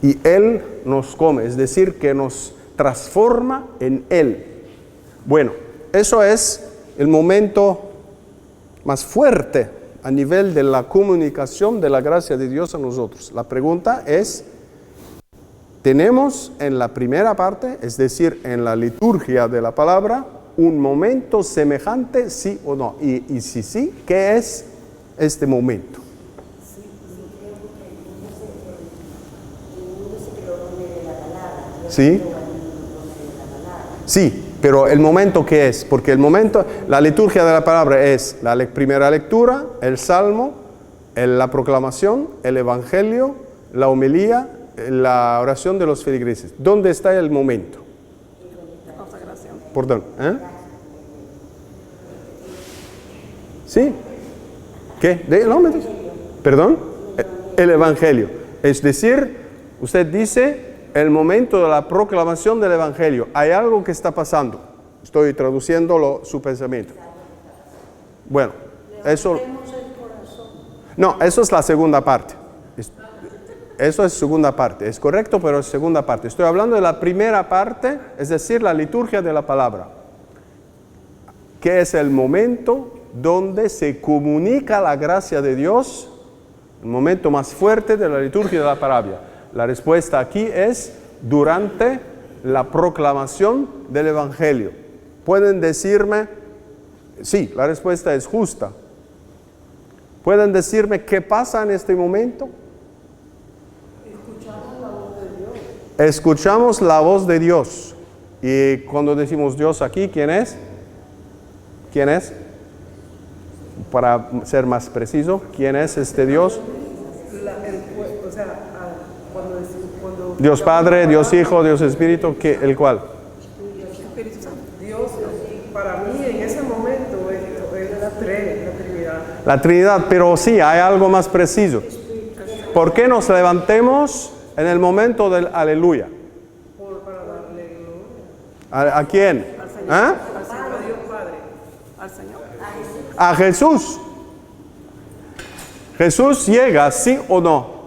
y Él nos come, es decir, que nos transforma en Él. Bueno, eso es el momento más fuerte a nivel de la comunicación de la gracia de Dios a nosotros. La pregunta es, ¿tenemos en la primera parte, es decir, en la liturgia de la palabra, un momento semejante, sí o no? Y si sí, ¿qué es este momento? ¿Sí? Sí, pero el momento ¿qué es? Porque el momento, la liturgia de la palabra es la primera lectura, el salmo, la proclamación, el evangelio, la homilía, la oración de los feligreses. ¿Dónde está el momento? La consagración. Perdón, ¿Sí? ¿Qué? ¿Perdón? El evangelio. Es decir, usted dice el momento de la proclamación del evangelio. Hay algo que está pasando. Estoy traduciendo su pensamiento. Bueno, eso... No, eso es la segunda parte. Eso es segunda parte. Es correcto, pero es segunda parte. Estoy hablando de la primera parte, es decir, la liturgia de la palabra. Que es el momento donde se comunica la gracia de Dios, el momento más fuerte de la liturgia de la palabra. La respuesta aquí es durante la proclamación del evangelio. ¿Pueden decirme? Sí, la respuesta es justa. ¿Pueden decirme qué pasa en este momento? Escuchamos la voz de Dios. Escuchamos la voz de Dios. Y cuando decimos Dios aquí, ¿quién es? ¿Quién es? Para ser más preciso, ¿quién es este Dios? Cuando Dios Padre, Dios Hijo, Dios Espíritu, ¿el cuál? Espíritu Santo. Dios, para mí en ese momento es la Trinidad. La Trinidad, pero sí, hay algo más preciso. ¿Por qué nos levantemos en el momento del aleluya? Para darle gloria. ¿A quién? Al Señor. Al Señor, a Dios Padre. Al Señor. A Jesús. Jesús llega, ¿sí o no?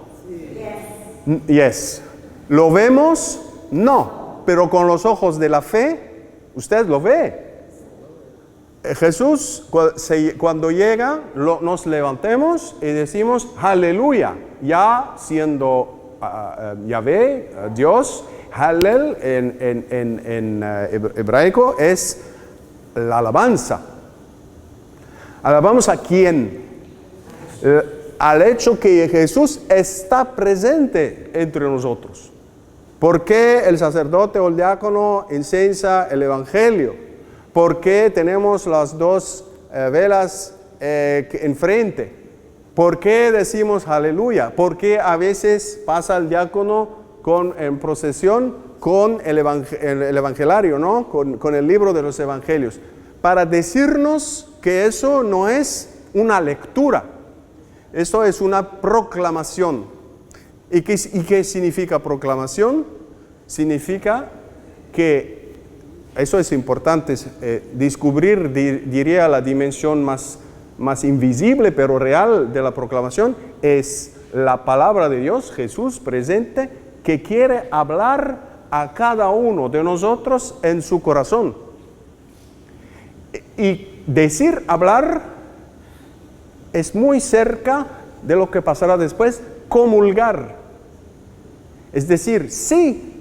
Yes. ¿Lo vemos? No. Pero con los ojos de la fe, usted lo ve. Jesús, cuando llega, nos levantemos y decimos aleluya. Ya siendo Yahvé, Dios, Hallel en hebraico es la alabanza. ¿Alabamos a quién? Al hecho que Jesús está presente entre nosotros. ¿Por qué el sacerdote o el diácono incensa el evangelio? ¿Por qué tenemos las dos velas enfrente? ¿Por qué decimos aleluya? ¿Por qué a veces pasa el diácono en procesión con el evangelario, ¿no? Con el libro de los evangelios? Para decirnos que eso no es una lectura. Eso es una proclamación. ¿Y qué significa proclamación? Significa que, eso es importante, descubrir, diría, la dimensión más invisible pero real de la proclamación, es la palabra de Dios, Jesús presente, que quiere hablar a cada uno de nosotros en su corazón. Y decir hablar es muy cerca de lo que pasará después, comulgar. Es decir, sí,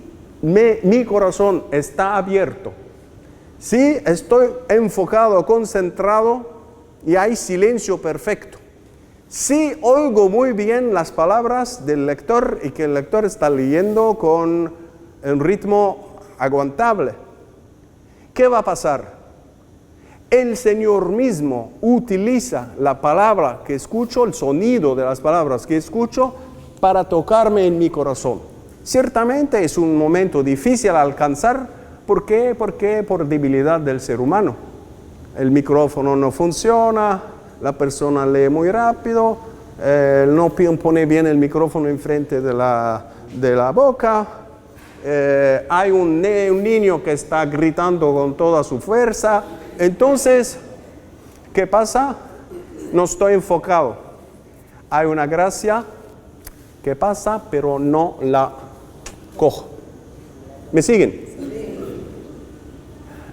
mi corazón está abierto, si estoy enfocado, concentrado y hay silencio perfecto, si oigo muy bien las palabras del lector y que el lector está leyendo con un ritmo aguantable, ¿qué va a pasar? El Señor mismo utiliza la palabra que escucho, el sonido de las palabras que escucho, para tocarme en mi corazón. Ciertamente es un momento difícil al alcanzar. ¿Por qué? Porque por debilidad del ser humano. El micrófono no funciona, la persona lee muy rápido, no pone bien el micrófono enfrente de la boca, hay un niño que está gritando con toda su fuerza. Entonces, ¿qué pasa? No estoy enfocado. Hay una gracia que pasa, pero no la cojo. ¿Me siguen?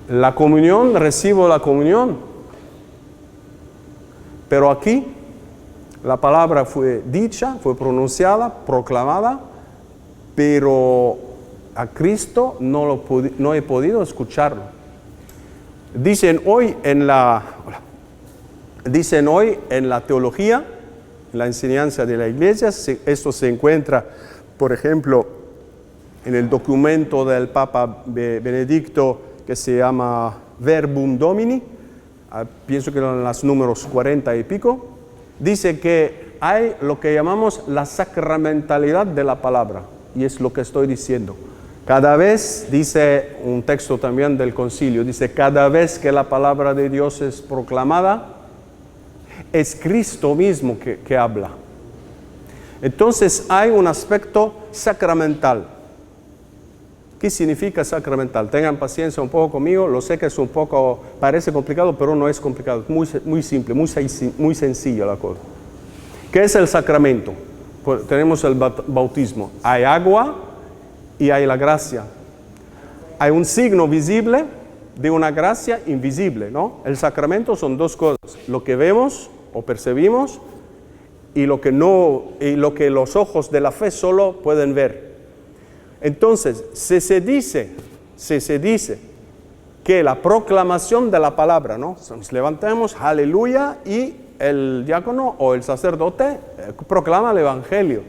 La comunión, recibo la comunión. Pero aquí, la palabra fue dicha, fue pronunciada, proclamada, pero a Cristo no he podido escucharlo. Dicen hoy en la teología, en la enseñanza de la iglesia, esto se encuentra, por ejemplo, en el documento del Papa Benedicto que se llama Verbum Domini, pienso que eran los números 40 y pico, dice que hay lo que llamamos la sacramentalidad de la palabra, y es lo que estoy diciendo. Cada vez, dice un texto también del concilio, dice, cada vez que la palabra de Dios es proclamada, es Cristo mismo que habla. Entonces hay un aspecto sacramental. ¿Qué significa sacramental? Tengan paciencia un poco conmigo, lo sé que es un poco, parece complicado, pero no es complicado, muy simple, muy sencilla la cosa. ¿Qué es el sacramento? Pues tenemos el bautismo, hay agua y hay la gracia. Hay un signo visible de una gracia invisible, ¿no? El sacramento son dos cosas, lo que vemos o percibimos y lo que los ojos de la fe solo pueden ver. Entonces, si se dice que la proclamación de la palabra, ¿no? Nos levantamos, aleluya, y el diácono o el sacerdote proclama el evangelio.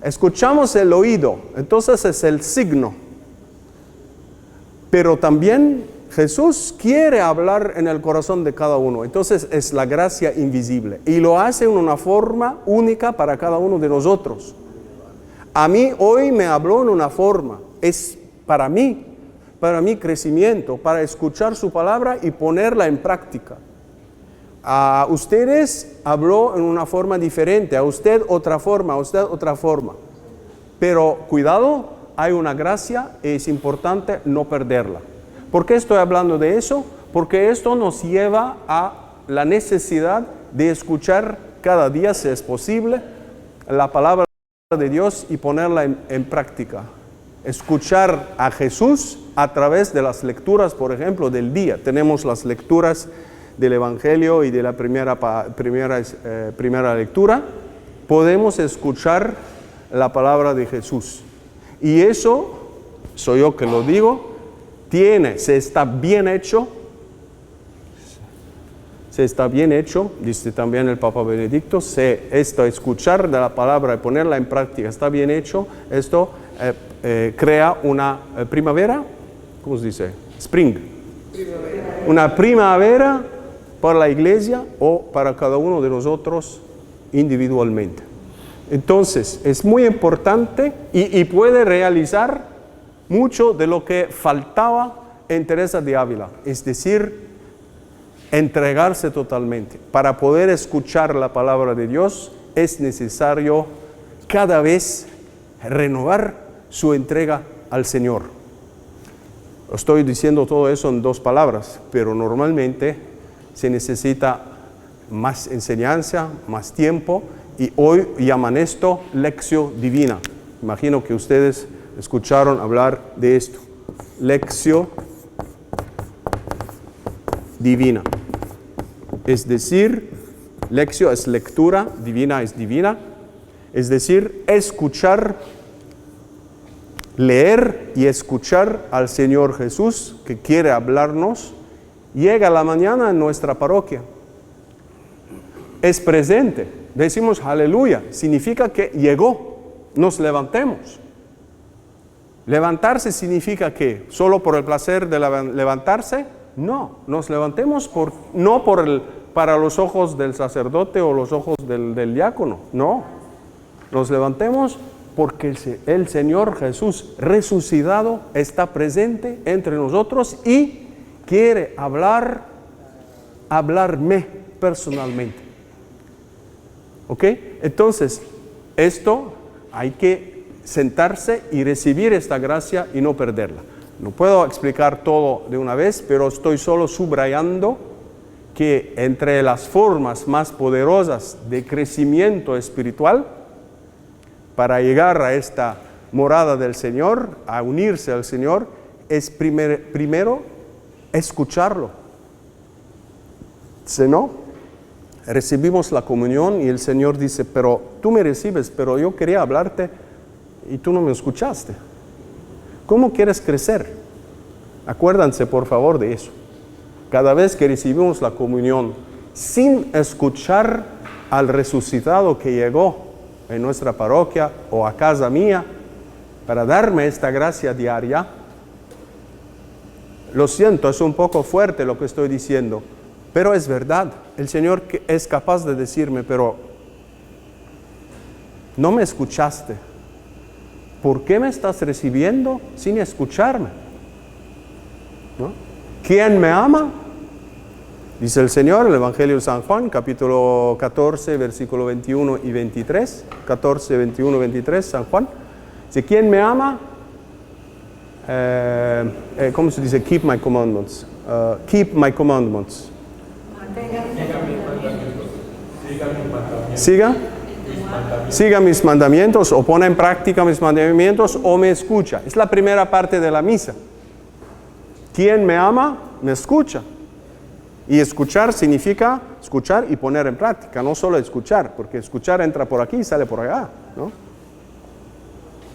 Escuchamos el oído, entonces es el signo. Pero también Jesús quiere hablar en el corazón de cada uno, entonces es la gracia invisible. Y lo hace en una forma única para cada uno de nosotros. A mí hoy me habló en una forma, es para mi crecimiento, para escuchar su palabra y ponerla en práctica. A ustedes habló en una forma diferente, a usted otra forma, a usted otra forma. Pero cuidado, hay una gracia y es importante no perderla. ¿Por qué estoy hablando de eso? Porque esto nos lleva a la necesidad de escuchar cada día, si es posible, la palabra de Dios y ponerla en práctica. Escuchar a Jesús a través de las lecturas, por ejemplo, del día. Tenemos las lecturas del Evangelio y de la primera lectura. Podemos escuchar la palabra de Jesús. Y eso, soy yo que lo digo, se está bien hecho, dice también el Papa Benedicto, escuchar de la palabra y ponerla en práctica está bien hecho, esto crea una primavera, ¿cómo se dice? Spring. Una primavera para la iglesia o para cada uno de nosotros individualmente. Entonces, es muy importante y puede realizar mucho de lo que faltaba en Teresa de Ávila, es decir, entregarse totalmente. Para poder escuchar la palabra de Dios es necesario cada vez renovar su entrega al Señor. Estoy diciendo todo eso en dos palabras, pero normalmente se necesita más enseñanza, más tiempo, y hoy llaman esto lección divina. Imagino que ustedes escucharon hablar de esto. Lección divina. Es decir, lección es lectura, divina es divina. Es decir, escuchar leer y escuchar al Señor Jesús que quiere hablarnos. Llega la mañana en nuestra parroquia. Es presente. Decimos aleluya. Significa que llegó. Nos levantemos. Levantarse significa que solo por el placer de levantarse. No, nos levantemos no para los ojos del sacerdote o los ojos del diácono. No, nos levantemos porque el Señor Jesús resucitado está presente entre nosotros y quiere hablarme personalmente. ¿Ok? Entonces, esto hay que sentarse y recibir esta gracia y no perderla. No puedo explicar todo de una vez, pero estoy solo subrayando que entre las formas más poderosas de crecimiento espiritual para llegar a esta morada del Señor, a unirse al Señor, es primero escucharlo. Si no, recibimos la comunión y el Señor dice, pero tú me recibes, pero yo quería hablarte y tú no me escuchaste. ¿Cómo quieres crecer? Acuérdense por favor de eso. Cada vez que recibimos la comunión sin escuchar al resucitado que llegó en nuestra parroquia o a casa mía para darme esta gracia diaria, lo siento, es un poco fuerte lo que estoy diciendo, pero es verdad. El Señor es capaz de decirme, pero no me escuchaste. ¿Por qué me estás recibiendo sin escucharme? ¿No? ¿Quién me ama? Dice el Señor en el Evangelio de San Juan, capítulo 14, versículo 21 y 23. 14, 21, 23, San Juan. Dice, ¿quién me ama? ¿Cómo se dice? Keep my commandments. Keep my commandments. Siga mis mandamientos o pone en práctica mis mandamientos o me escucha. Es la primera parte de la misa. Quien me ama, me escucha. Y escuchar significa escuchar y poner en práctica, no solo escuchar, porque escuchar entra por aquí y sale por allá, ¿no?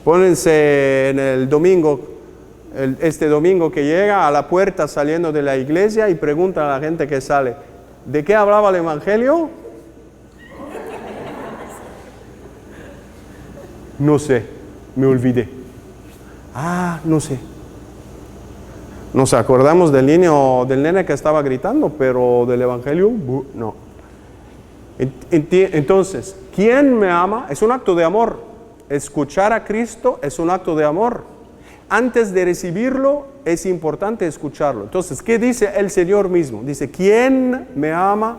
Pónganse en el domingo, este domingo que llega a la puerta saliendo de la iglesia y preguntan a la gente que sale, ¿de qué hablaba el Evangelio? No sé, me olvidé. No sé. Nos acordamos del niño, del nene que estaba gritando, pero del Evangelio, no. Entonces, ¿quién me ama? Es un acto de amor. Escuchar a Cristo es un acto de amor. Antes de recibirlo, es importante escucharlo. Entonces, ¿qué dice el Señor mismo? Dice, ¿quién me ama?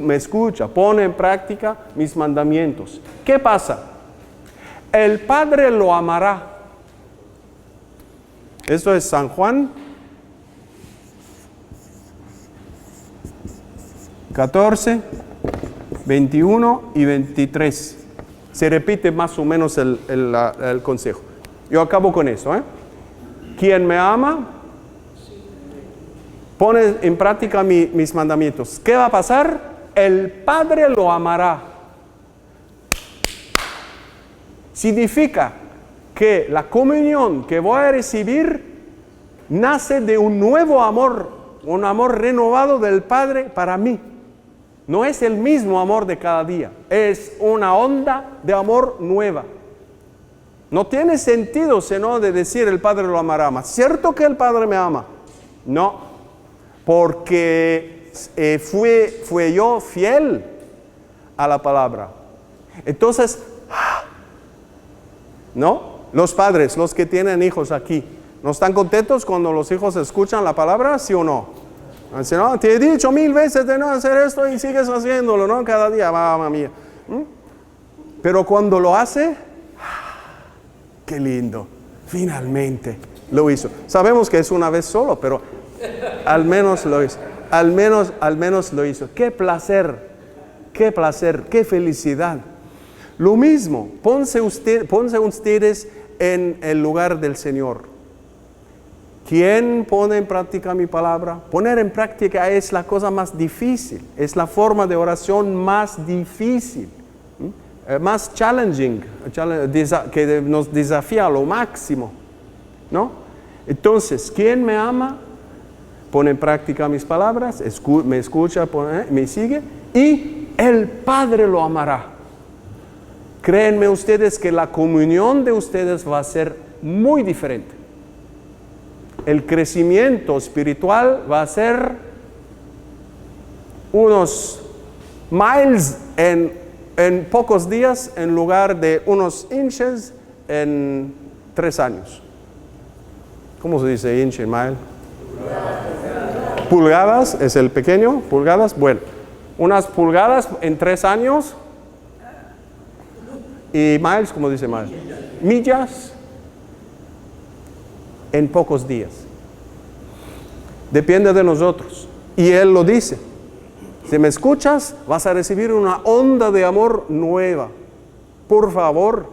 Me escucha, pone en práctica mis mandamientos. ¿Qué pasa? El Padre lo amará. Esto es San Juan 14, 21 y 23. Se repite más o menos el consejo. Yo acabo con eso. Quien me ama, pone en práctica mis mandamientos. ¿Qué va a pasar? El Padre lo amará. Significa que la comunión que voy a recibir nace de un nuevo amor, un amor renovado del Padre para mí. No es el mismo amor de cada día, es una onda de amor nueva. No tiene sentido sino de decir el Padre lo amará más. ¿Cierto que el Padre me ama? No, porque fue yo fiel a la palabra. Entonces, ¿no? Los padres, los que tienen hijos aquí, ¿no están contentos cuando los hijos escuchan la palabra, sí o no? Dicen, no, te he dicho 1000 veces de no hacer esto y sigues haciéndolo, ¿no? Cada día, mamá mía. Pero cuando lo hace, qué lindo, finalmente lo hizo. Sabemos que es una vez solo, pero al menos lo hizo. Al menos lo hizo. Qué placer, qué felicidad. Lo mismo, ponse ustedes en el lugar del Señor. ¿Quién pone en práctica mi palabra? Poner en práctica es la cosa más difícil, es la forma de oración más difícil. más challenging, que nos desafía a lo máximo, ¿no? Entonces, ¿quién me ama? Pone en práctica mis palabras, me escucha, me sigue, y el Padre lo amará. Créanme ustedes que la comunión de ustedes va a ser muy diferente. El crecimiento espiritual va a ser unos miles en pocos días en lugar de unos inches en 3 años. ¿Cómo se dice inch en mile? Pulgadas es el pequeño, pulgadas. Bueno, unas pulgadas en 3 años. Y miles, ¿cómo dice miles? Millas en pocos días. Depende de nosotros. Y Él lo dice. Si me escuchas, vas a recibir una onda de amor nueva. Por favor,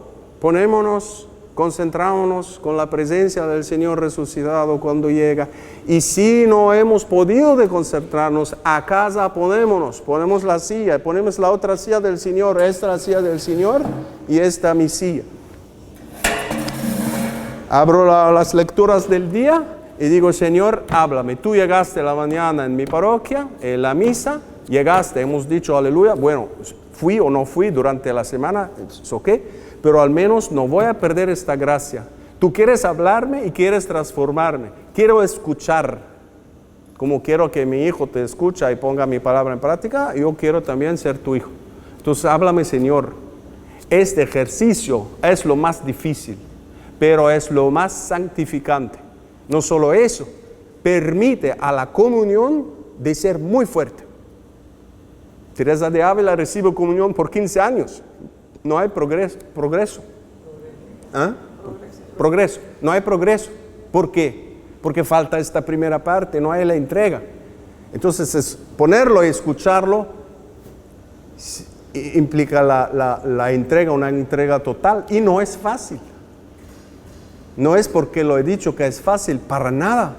concentrámonos con la presencia del Señor resucitado cuando llega. Y si no hemos podido de concentrarnos, a casa ponemos la silla, ponemos la otra silla del Señor, esta la silla del Señor y esta mi silla. Abro las lecturas del día y digo, Señor, háblame. Tú llegaste la mañana en mi parroquia, en la misa, llegaste, hemos dicho aleluya. Bueno, fui o no fui durante la semana, es ok, pero al menos no voy a perder esta gracia. Tú quieres hablarme y quieres transformarme. Quiero escuchar, como quiero que mi hijo te escucha y ponga mi palabra en práctica, yo quiero también ser tu hijo. Entonces, háblame, Señor. Este ejercicio es lo más difícil, pero es lo más santificante. No solo eso, permite a la comunión de ser muy fuerte. Teresa de Ávila recibe comunión por 15 años. No hay progreso. ¿Ah? Progreso. No hay progreso. ¿Por qué? Porque falta esta primera parte, no hay la entrega. Entonces, ponerlo y escucharlo implica la entrega, una entrega total. Y no es fácil. No es porque lo he dicho que es fácil, para nada.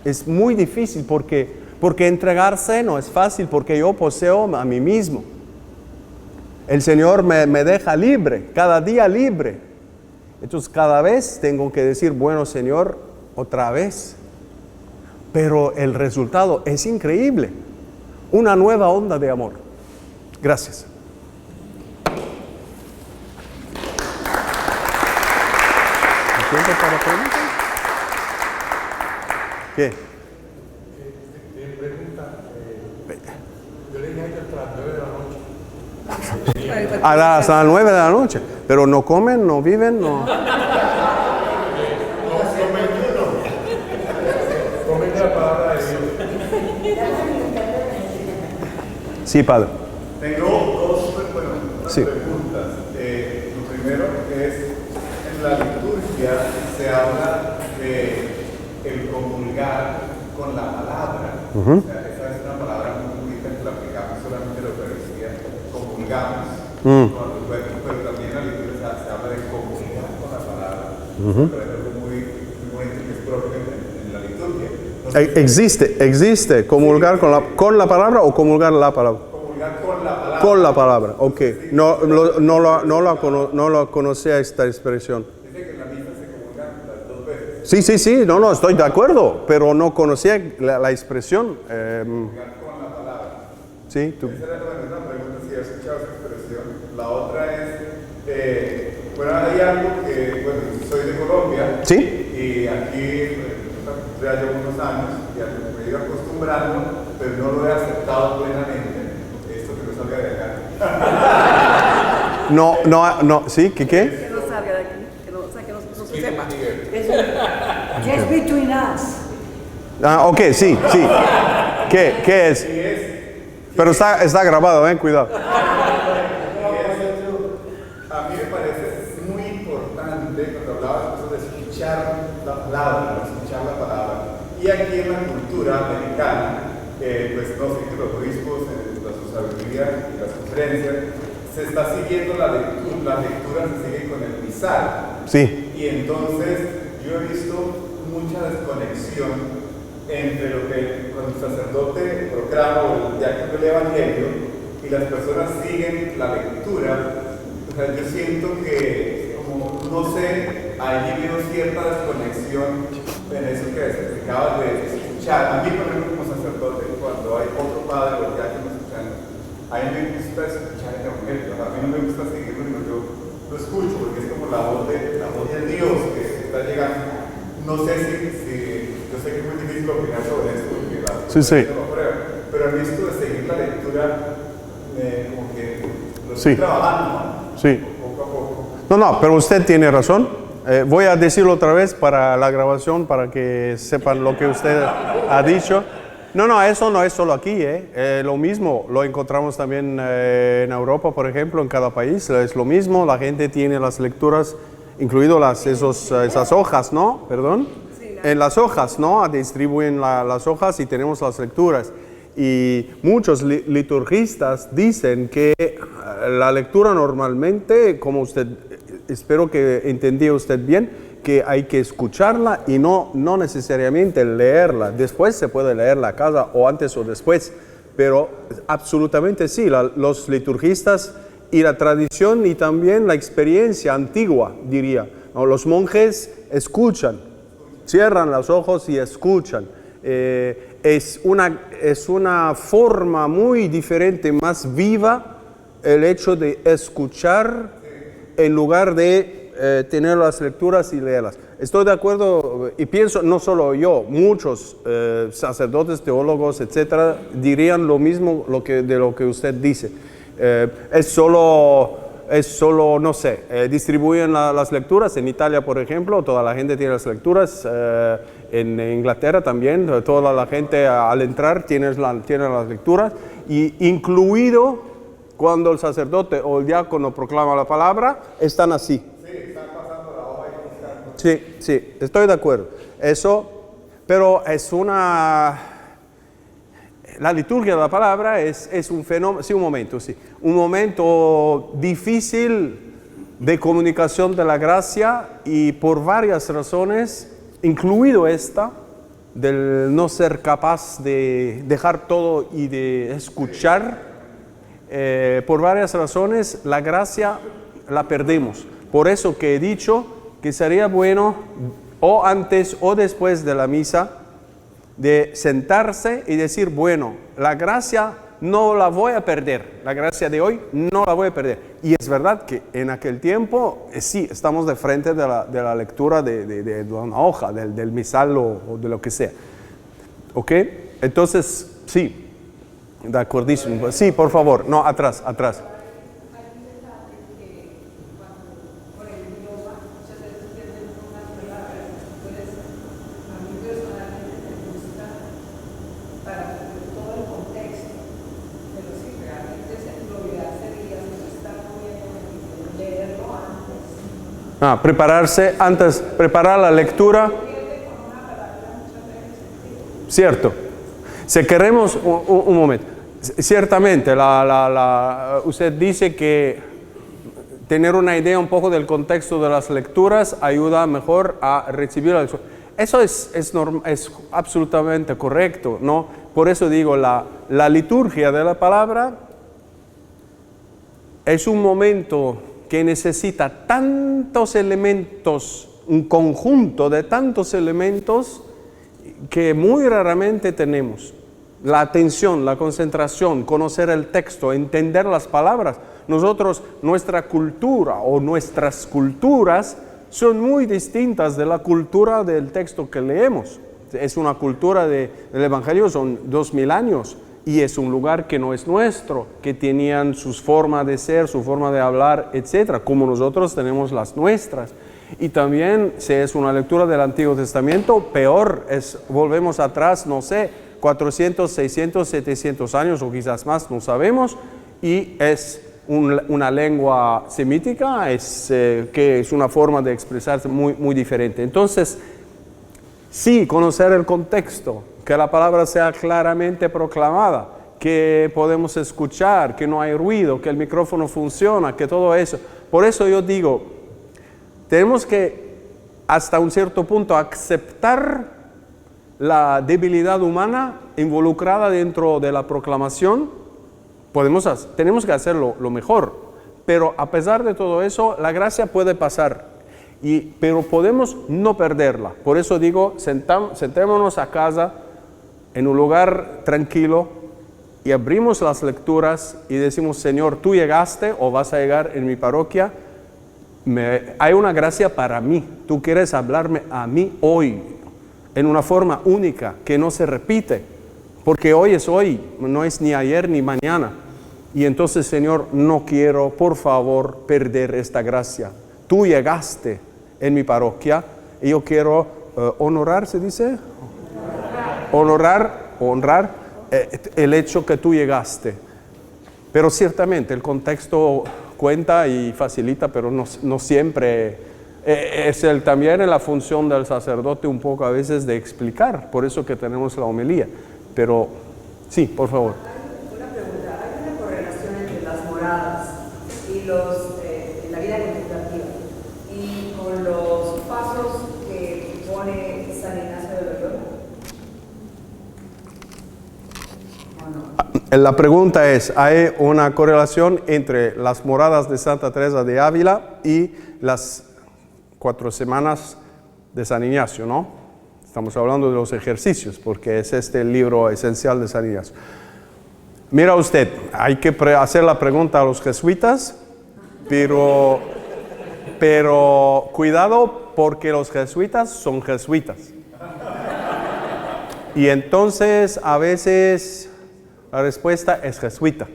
Es muy difícil porque entregarse no es fácil, porque yo poseo a mí mismo. El Señor me deja libre, cada día libre. Entonces cada vez tengo que decir, bueno, Señor, otra vez. Pero el resultado es increíble. Una nueva onda de amor. Gracias. ¿Tiempo para preguntas? ¿Qué? Yo le dije hasta las 9 de la noche. Hasta las 9 de la noche. Pero no comen, no viven, no. Comen la palabra de Dios. Sí, Padre. Tengo dos Sí. preguntas. Lo primero es, en la liturgia se habla de el comulgar con la palabra. O sea, esa es una palabra muy bonita que la aplicamos solamente en la Eucaristía. Comulgamos con los cuerpos, pero también en la liturgia se habla de comulgar con la palabra. Pero es algo muy bonito que es propio en la liturgia. Entonces, Existe comulgar con la palabra o comulgar la palabra. comulgar con la palabra. Con la palabra, ok. No lo conocía esta expresión. Dice que en la misa se comulgan las 2 veces. Sí, no, estoy de acuerdo, pero no conocía la expresión. Comulgar con la palabra. Sí, tú. Esa era una pregunta, si has escuchado esa expresión. La otra es, bueno, hay algo que, bueno, soy de Colombia. Sí. Y aquí, ya llevo unos años, y me he ido acostumbrando, pero no lo he aceptado plenamente. Esto que no salga de acá. No, ¿sí? ¿Qué? Que no salga de aquí, que no se sepa. Just between us. Ah, ok, sí. ¿Qué es? Pero está grabado, cuidado. A mí me parece muy importante cuando hablabas de escuchar la palabra, y aquí en la cultura americana, pues no sé que los obispos en su sabiduría y las conferencias se está siguiendo la lectura se sigue con el misal. Sí. Y entonces yo he visto mucha desconexión entre lo que cuando el sacerdote proclama o el diácono del evangelio y las personas siguen la lectura sea, yo siento que, como, no sé, hay habido cierta desconexión en eso que explicabas de escuchar. A mí, por ejemplo, como sacerdote, cuando hay otro padre o ya que me escuchan, a mí me gusta escuchar el evangelio. A mí no me gusta seguirlo, sino yo lo escucho porque es como la voz de Dios que está llegando. No sé si yo sé que es muy difícil opinar sobre esto porque Sí. no lo prueba, pero a mí esto de seguir la lectura, como que lo estoy trabajando, ¿no? Sí. Poco a poco. No, pero usted tiene razón. Voy a decirlo otra vez para la grabación, para que sepan lo que usted ha dicho. No, eso no es solo aquí. Lo mismo lo encontramos también en Europa, por ejemplo, en cada país. Es lo mismo, la gente tiene las lecturas, incluido esas hojas, ¿no? Perdón. En las hojas, ¿no? Distribuyen las hojas y tenemos las lecturas. Y muchos liturgistas dicen que la lectura normalmente, como usted, espero que entendió usted bien, que hay que escucharla y no necesariamente leerla. Después se puede leerla a casa o antes o después, pero absolutamente sí, los liturgistas y la tradición y también la experiencia antigua, diría, ¿no? Los monjes escuchan, cierran los ojos y escuchan. Es una forma muy diferente, más viva, el hecho de escuchar en lugar de tener las lecturas y leerlas. Estoy de acuerdo y pienso, no solo yo, muchos sacerdotes, teólogos, etcétera, dirían lo mismo de lo que usted dice. Es solo, no sé, distribuyen las lecturas. En Italia, por ejemplo, toda la gente tiene las lecturas. En Inglaterra también, toda la gente al entrar tiene las lecturas. Y incluido cuando el sacerdote o el diácono proclama la palabra, están así. Sí, están pasando la hoja y buscando. Sí, estoy de acuerdo. Eso, pero es la liturgia de la palabra es un fenómeno, un momento difícil de comunicación de la gracia y por varias razones, incluido esta, del no ser capaz de dejar todo y de escuchar, por varias razones la gracia la perdemos. Por eso que he dicho que sería bueno o antes o después de la misa de sentarse y decir, bueno, la gracia no la voy a perder, la gracia de hoy no la voy a perder. Y es verdad que en aquel tiempo, sí, estamos de frente de la lectura de una hoja, del misal o de lo que sea. ¿Ok? Entonces, sí, de acordísimo. Sí, por favor, no, atrás. Prepararse antes, preparar la lectura. Cierto. Si queremos, un momento, ciertamente, usted dice que tener una idea un poco del contexto de las lecturas ayuda mejor a recibir la lectura. Eso es absolutamente correcto, ¿no? Por eso digo, la liturgia de la palabra es un momento que necesita tantos elementos, un conjunto de tantos elementos que muy raramente tenemos. La atención, la concentración, conocer el texto, entender las palabras. Nuestra cultura o nuestras culturas son muy distintas de la cultura del texto que leemos. Es una cultura del Evangelio, son 2000 años. Y es un lugar que no es nuestro, que tenían sus formas de ser, su forma de hablar, etcétera, como nosotros tenemos las nuestras. Y también, si es una lectura del Antiguo Testamento, peor, volvemos atrás, no sé, 400, 600, 700 años o quizás más, no sabemos, y es una lengua semítica, que es una forma de expresarse muy, muy diferente. Entonces, sí, conocer el contexto, que la palabra sea claramente proclamada, que podemos escuchar, que no hay ruido, que el micrófono funciona, que todo eso. Por eso yo digo, tenemos que hasta un cierto punto aceptar la debilidad humana involucrada dentro de la proclamación. Tenemos que hacerlo lo mejor, pero a pesar de todo eso, la gracia puede pasar, pero podemos no perderla. Por eso digo, sentémonos a casa en un lugar tranquilo y abrimos las lecturas y decimos, Señor, tú llegaste o vas a llegar en mi parroquia, hay una gracia para mí, tú quieres hablarme a mí hoy, en una forma única, que no se repite, porque hoy es hoy, no es ni ayer ni mañana. Y entonces, Señor, no quiero, por favor, perder esta gracia. Tú llegaste en mi parroquia y yo quiero honorar, ¿se dice? Honrar el hecho que tú llegaste. Pero ciertamente el contexto cuenta y facilita, pero no siempre es también la función del sacerdote un poco a veces de explicar, por eso que tenemos la homilía. Pero sí, por favor. Una pregunta, ¿hay una correlación entre las moradas y la vida contemplativa y con los pasos que pone San Ignacio de Loyola? ¿O no? La pregunta es, ¿hay una correlación entre las moradas de Santa Teresa de Ávila y las 4 semanas de San Ignacio, no? Estamos hablando de los ejercicios, porque es este el libro esencial de San Ignacio. Mira usted, hay que hacer la pregunta a los jesuitas, pero cuidado, porque los jesuitas son jesuitas. Y entonces, a veces, la respuesta es jesuita.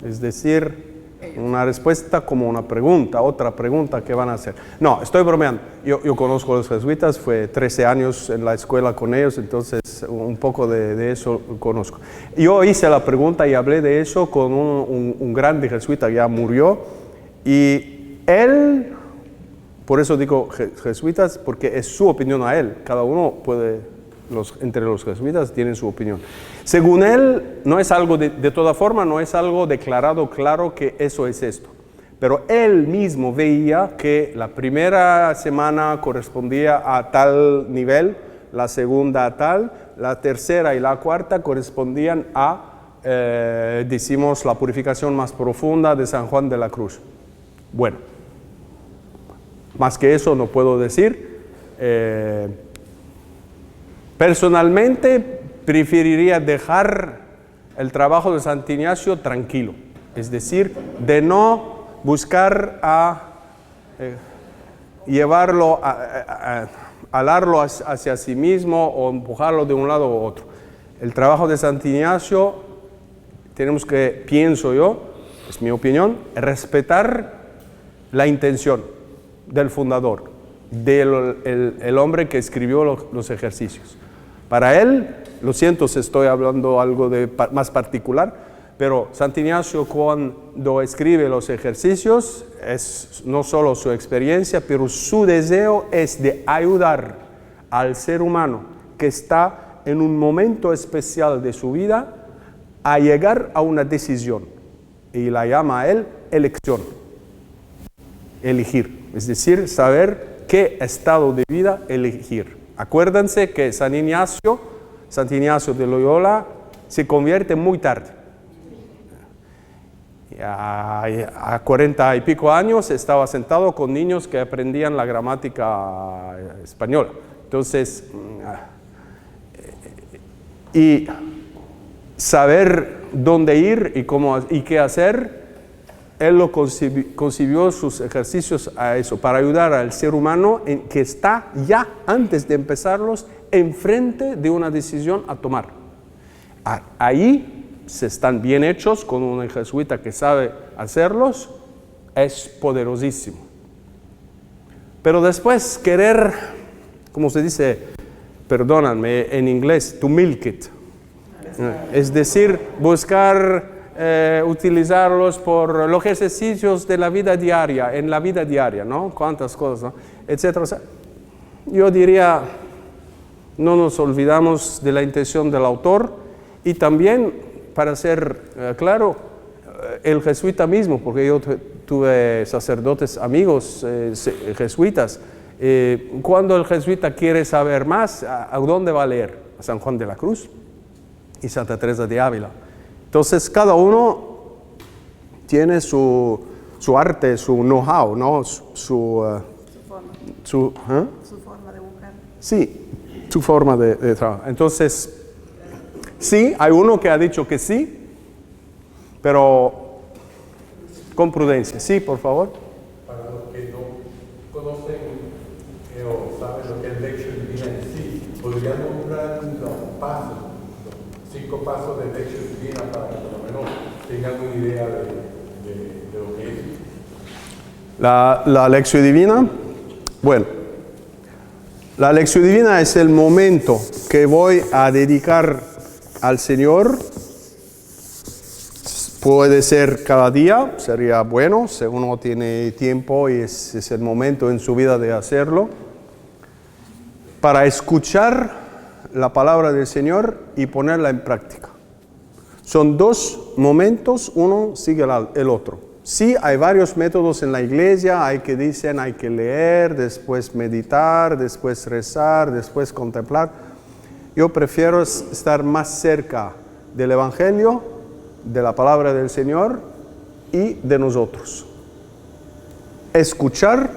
Es decir, una respuesta como una pregunta, otra pregunta que van a hacer. No, estoy bromeando. Yo conozco a los jesuitas, fue 13 años en la escuela con ellos, entonces un poco de eso conozco. Yo hice la pregunta y hablé de eso con un grande jesuita, ya murió, y él, por eso digo jesuitas, porque es su opinión a él, cada uno puede... entre los jesuitas tienen su opinión. Según él, no es algo de toda forma, no es algo declarado claro que eso es esto. Pero él mismo veía que la primera semana correspondía a tal nivel, la segunda a tal, la tercera y la cuarta correspondían a, decimos, la purificación más profunda de San Juan de la Cruz. Bueno, más que eso no puedo decir. Personalmente preferiría dejar el trabajo de San Ignacio tranquilo, es decir, de no buscar llevarlo, alarlo hacia sí mismo o empujarlo de un lado u otro. El trabajo de San Ignacio tenemos que, pienso yo, es mi opinión, respetar la intención del fundador, del hombre que escribió los ejercicios. Para él, lo siento si estoy hablando algo más particular, pero San Ignacio cuando escribe los ejercicios es no solo su experiencia, pero su deseo es de ayudar al ser humano que está en un momento especial de su vida a llegar a una decisión, y la llama a él elección, elegir, es decir, saber qué estado de vida elegir. Acuérdense que San Ignacio de Loyola se convierte muy tarde. A 40 y pico años estaba sentado con niños que aprendían la gramática española. Entonces, y saber dónde ir y qué hacer, él lo concibió sus ejercicios a eso, para ayudar al ser humano que está ya, antes de empezarlos, enfrente de una decisión a tomar. Ahí se están bien hechos, con un jesuita que sabe hacerlos, es poderosísimo. Pero después querer, como se dice, perdóname, en inglés, to milk it. Es decir, buscar... utilizarlos por los ejercicios de la vida diaria, en la vida diaria, ¿no? Cuántas cosas, ¿no? Etcétera. O sea, yo diría, no nos olvidamos de la intención del autor, y también, para ser claro, el jesuita mismo, porque yo tuve sacerdotes amigos jesuitas, cuando el jesuita quiere saber más, ¿a dónde va a leer? A San Juan de la Cruz y Santa Teresa de Ávila. Entonces, cada uno tiene su su arte, su know-how, ¿no? Su forma de buscar. Sí, su forma de trabajar. Entonces, sí, hay uno que ha dicho que sí, pero con prudencia. Sí, por favor. Para los que no conocen o saben lo que es lección divina en sí, ¿podrían nombrar los pasos, los 5 pasos de lección divina para que por lo menos tengan una idea de lo que es? La lección divina, bueno, la lección divina es el momento que voy a dedicar al Señor. Puede ser cada día, sería bueno, si uno tiene tiempo y es el momento en su vida de hacerlo, para escuchar la palabra del Señor y ponerla en práctica. Son 2 momentos, uno sigue el otro. Sí, hay varios métodos en la iglesia, hay que leer, después meditar, después rezar, después contemplar. Yo prefiero estar más cerca del Evangelio, de la palabra del Señor y de nosotros. Escuchar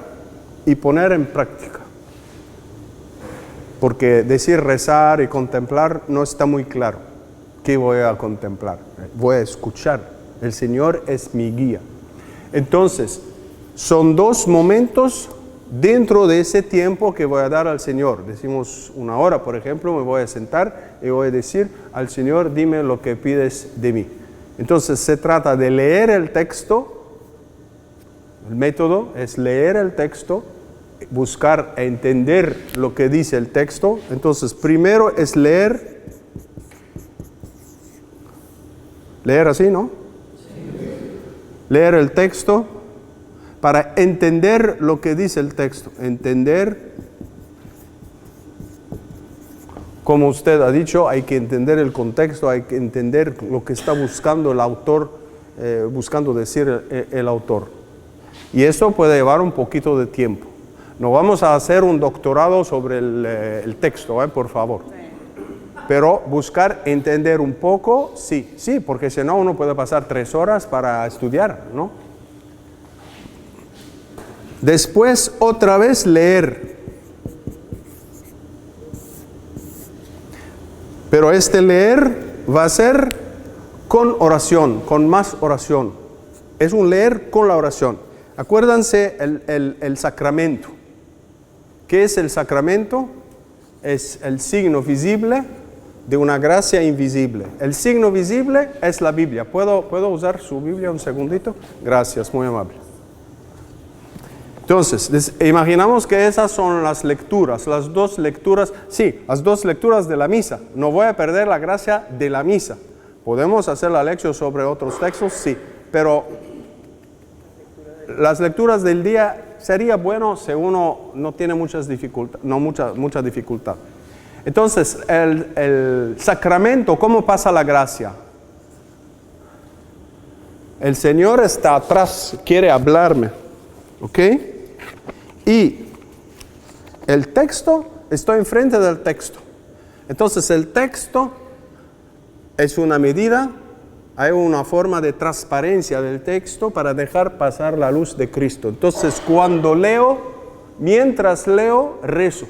y poner en práctica. Porque decir rezar y contemplar no está muy claro. ¿Qué voy a contemplar? Voy a escuchar. El Señor es mi guía. Entonces, son 2 momentos dentro de ese tiempo que voy a dar al Señor. Decimos 1 hora, por ejemplo, me voy a sentar y voy a decir al Señor, dime lo que pides de mí. Entonces, se trata de leer el texto. El método es leer el texto, buscar entender lo que dice el texto. Entonces, primero es leer así, ¿no? Leer el texto para entender lo que dice el texto. Entender, como usted ha dicho, hay que entender el contexto, hay que entender lo que está buscando el autor, buscando decir el autor. Y eso puede llevar un poquito de tiempo. No vamos a hacer un doctorado sobre el texto, por favor. Pero buscar entender un poco, sí, porque si no uno puede pasar 3 horas para estudiar, ¿no? Después otra vez leer. Pero este leer va a ser con oración, con más oración. Es un leer con la oración. Acuérdense el sacramento. ¿Qué es el sacramento? Es el signo visible de una gracia invisible. El signo visible es la Biblia. ¿Puedo usar su Biblia un segundito? Gracias, muy amable. Entonces, imaginamos que esas son las lecturas, las 2 lecturas, sí, las 2 lecturas de la misa. No voy a perder la gracia de la misa. ¿Podemos hacer la lección sobre otros textos? Sí, pero las lecturas del día sería bueno si uno no tiene mucha dificultad. Entonces, el sacramento, ¿cómo pasa la gracia? El Señor está atrás, quiere hablarme, ¿ok? Y el texto, estoy enfrente del texto. Entonces, el texto es una medida, hay una forma de transparencia del texto para dejar pasar la luz de Cristo. Entonces, cuando leo, mientras leo, rezo.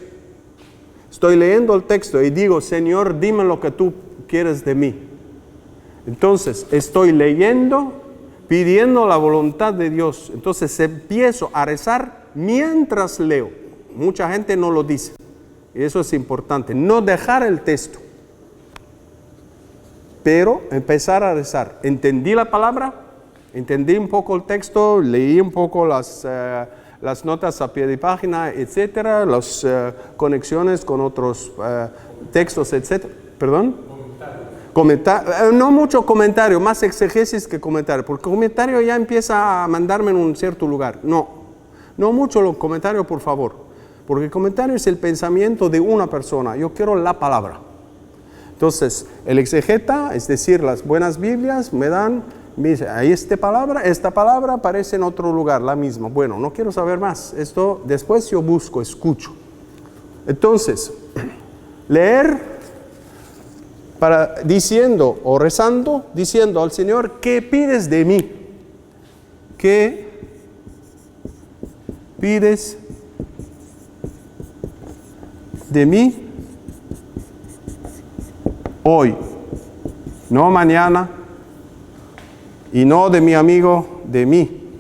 Estoy leyendo el texto y digo, Señor, dime lo que tú quieres de mí. Entonces, estoy leyendo, pidiendo la voluntad de Dios. Entonces, empiezo a rezar mientras leo. Mucha gente no lo dice. Y eso es importante. No dejar el texto, pero empezar a rezar. Entendí la palabra, entendí un poco el texto, leí un poco las notas a pie de página, etcétera, las conexiones con otros textos, etcétera. ¿Perdón? No mucho comentario, más exegesis que comentario, porque comentario ya empieza a mandarme en un cierto lugar. No mucho comentario, por favor, porque el comentario es el pensamiento de una persona. Yo quiero la palabra. Entonces, el exegeta, es decir, las buenas Biblias me dice, ahí esta palabra aparece en otro lugar, la misma. Bueno, no quiero saber más. Esto después yo busco, escucho. Entonces, leer diciendo o rezando, diciendo al Señor, ¿qué pides de mí? ¿Qué pides de mí hoy, no mañana, y no de mi amigo, de mí.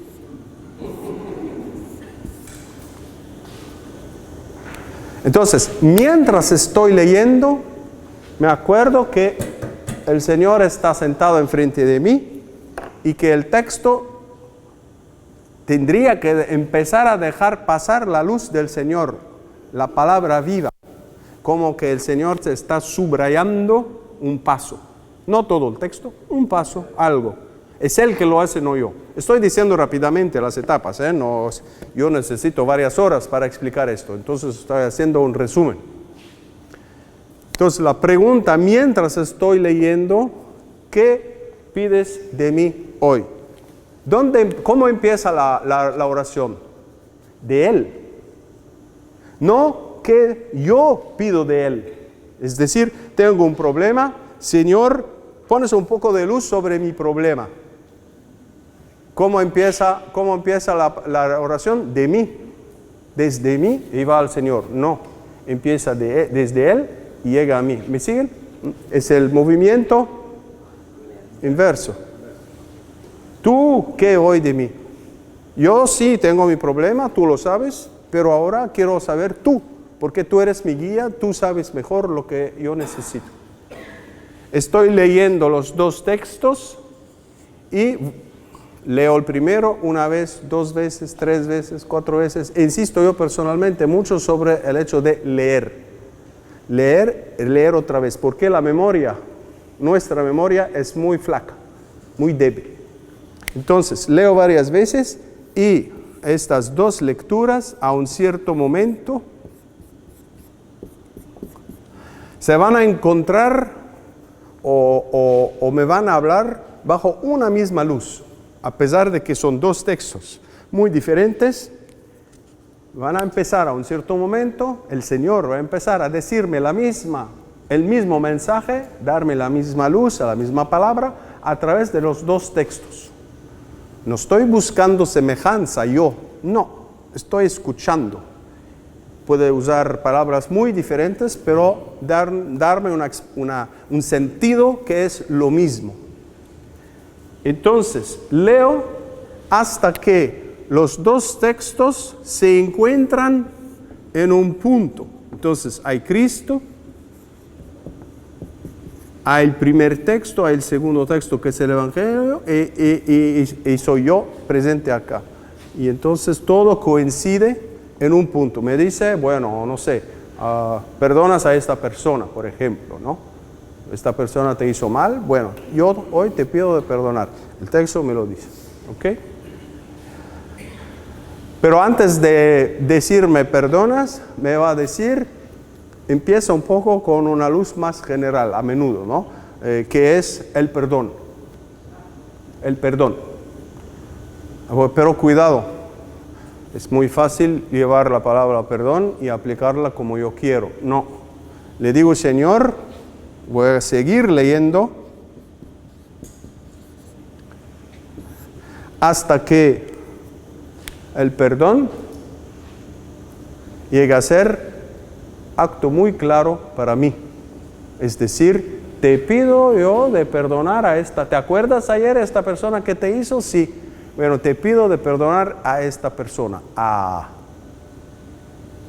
Entonces, mientras estoy leyendo, me acuerdo que el Señor está sentado enfrente de mí y que el texto tendría que empezar a dejar pasar la luz del Señor, la palabra viva, como que el Señor se está subrayando un paso. No todo el texto, un paso, algo. Es Él que lo hace, no yo. Estoy diciendo rápidamente las etapas, no, yo necesito varias horas para explicar esto, entonces estoy haciendo un resumen. Entonces la pregunta, mientras estoy leyendo, ¿qué pides de mí hoy? ¿Cómo empieza la oración? De Él. No que yo pido de Él. Es decir, tengo un problema, Señor, pones un poco de luz sobre mi problema. ¿Cómo empieza la oración? De mí. Desde mí y va al Señor. No, empieza desde Él y llega a mí. ¿Me siguen? Es el movimiento inverso. ¿Tú qué hoy de mí? Yo sí tengo mi problema, tú lo sabes, pero ahora quiero saber tú, porque tú eres mi guía, tú sabes mejor lo que yo necesito. Estoy leyendo los dos textos y leo el primero una vez, 2 veces, 3 veces, 4 veces. Insisto yo personalmente mucho sobre el hecho de leer. Leer otra vez, porque la memoria, nuestra memoria es muy flaca, muy débil. Entonces, leo varias veces y estas 2 lecturas a un cierto momento se van a encontrar o me van a hablar bajo una misma luz. A pesar de que son 2 textos muy diferentes, van a empezar a un cierto momento, el Señor va a empezar a decirme el mismo mensaje, darme la misma luz, la misma palabra, a través de los 2 textos. No estoy buscando semejanza yo, no, estoy escuchando. Puede usar palabras muy diferentes, pero darme un sentido que es lo mismo. Entonces, leo hasta que los 2 textos se encuentran en un punto. Entonces, hay Cristo, hay el primer texto, hay el segundo texto que es el Evangelio, y soy yo presente acá. Y entonces todo coincide en un punto. Me dice, bueno, no sé, perdonas a esta persona, por ejemplo, ¿no? Esta persona te hizo mal, bueno, yo hoy te pido de perdonar. El texto me lo dice, ¿ok? Pero antes de decirme perdonas, me va a decir, empieza un poco con una luz más general, a menudo, ¿no? Que es el perdón. El perdón. Pero cuidado, es muy fácil llevar la palabra perdón y aplicarla como yo quiero. No, le digo, Señor, voy a seguir leyendo hasta que el perdón llegue a ser acto muy claro para mí. Es decir, te pido yo de perdonar a esta. ¿Te acuerdas ayer esta persona que te hizo? Sí. Bueno, te pido de perdonar a esta persona.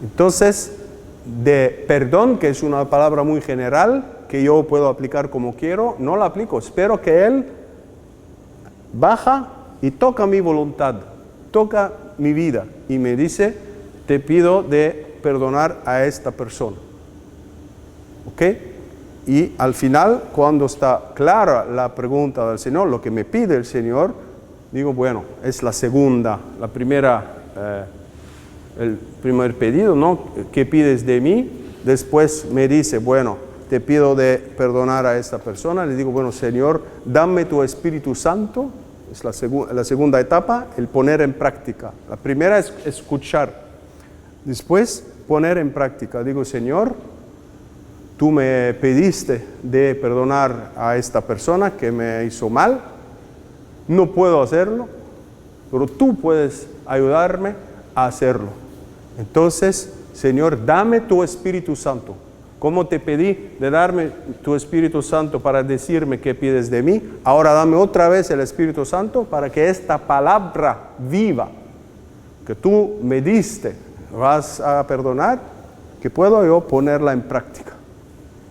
Entonces, de perdón, que es una palabra muy general, que yo puedo aplicar como quiero, no la aplico. Espero que Él baja y toca mi voluntad, toca mi vida y me dice, te pido de perdonar a esta persona. ¿Ok? Y al final, cuando está clara la pregunta del Señor, lo que me pide el Señor, digo, bueno, es la segunda, la primera, el primer pedido, ¿no? ¿Qué pides de mí? Después me dice, bueno, te pido de perdonar a esta persona. Le digo, bueno, Señor, dame tu Espíritu Santo. Es la segunda etapa, el poner en práctica. La primera es escuchar. Después, poner en práctica. Digo, Señor, tú me pediste de perdonar a esta persona que me hizo mal. No puedo hacerlo, pero tú puedes ayudarme a hacerlo. Entonces, Señor, dame tu Espíritu Santo. Como te pedí de darme tu Espíritu Santo para decirme qué pides de mí, ahora dame otra vez el Espíritu Santo para que esta palabra viva que tú me diste, vas a perdonar, que puedo yo ponerla en práctica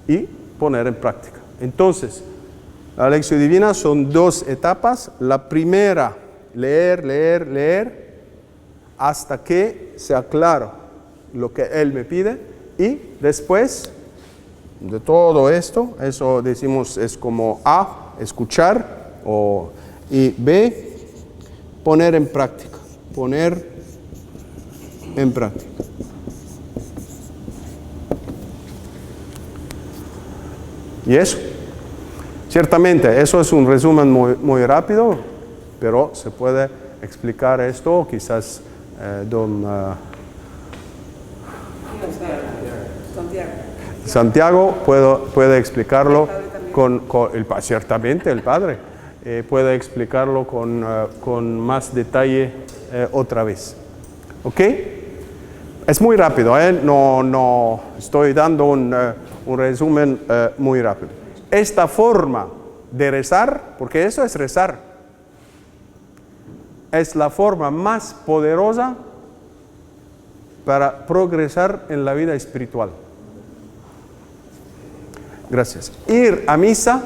y poner en práctica. Entonces, la lección divina son 2 etapas. La primera, leer, hasta que sea claro lo que Él me pide. Y después de todo esto, eso decimos es como A, escuchar, y B, poner en práctica. Y eso, ciertamente, eso es un resumen muy rápido, pero se puede explicar esto, quizás Santiago puede explicarlo ciertamente el Padre, puede explicarlo con más detalle otra vez. ¿Ok? Es muy rápido, no estoy dando un resumen muy rápido. Esta forma de rezar, porque eso es rezar, es la forma más poderosa para progresar en la vida espiritual. Gracias. Ir a misa,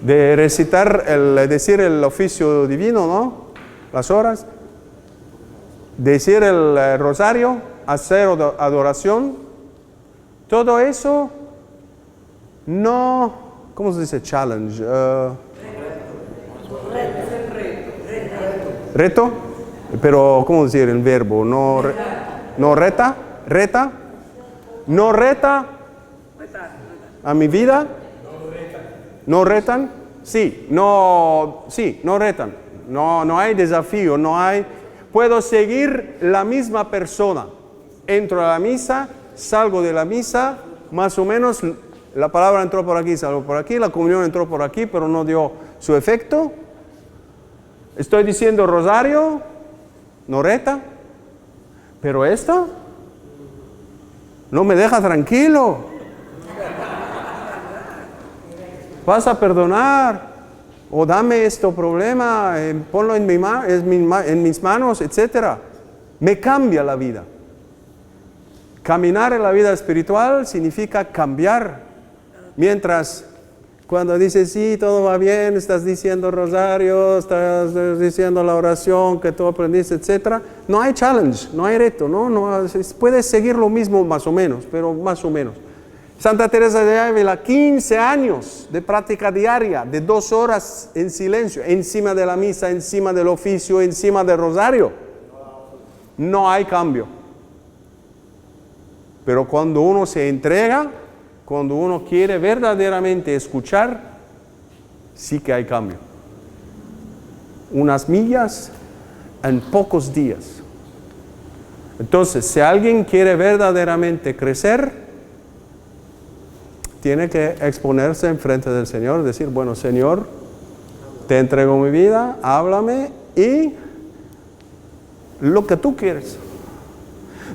de recitar, decir el oficio divino, ¿no? Las horas, decir el rosario, hacer adoración, todo eso no, ¿cómo se dice? Challenge. Reto, pero ¿cómo decir el verbo? No reta a mi vida. ¿No retan? Sí, no retan. No hay desafío, puedo seguir la misma persona. Entro a la misa, salgo de la misa, más o menos la palabra entró por aquí, salgo por aquí, la comunión entró por aquí, pero no dio su efecto. Estoy diciendo rosario, no reta, pero esta no me deja tranquilo. Vas a perdonar, o dame este problema, ponlo en mis manos, etc. Me cambia la vida. Caminar en la vida espiritual significa cambiar. Mientras cuando dices, sí, todo va bien, estás diciendo rosario, estás diciendo la oración que tú aprendiste, etc. No hay challenge, no hay reto, no, puedes seguir lo mismo más o menos, pero más o menos. Santa Teresa de Ávila, 15 años de práctica diaria, de 2 horas en silencio, encima de la misa, encima del oficio, encima del rosario. No hay cambio. Pero cuando uno se entrega, cuando uno quiere verdaderamente escuchar, sí que hay cambio. Unas millas en pocos días. Entonces, si alguien quiere verdaderamente crecer, tiene que exponerse en frente del Señor, decir, bueno, Señor, te entrego mi vida, háblame y lo que tú quieres.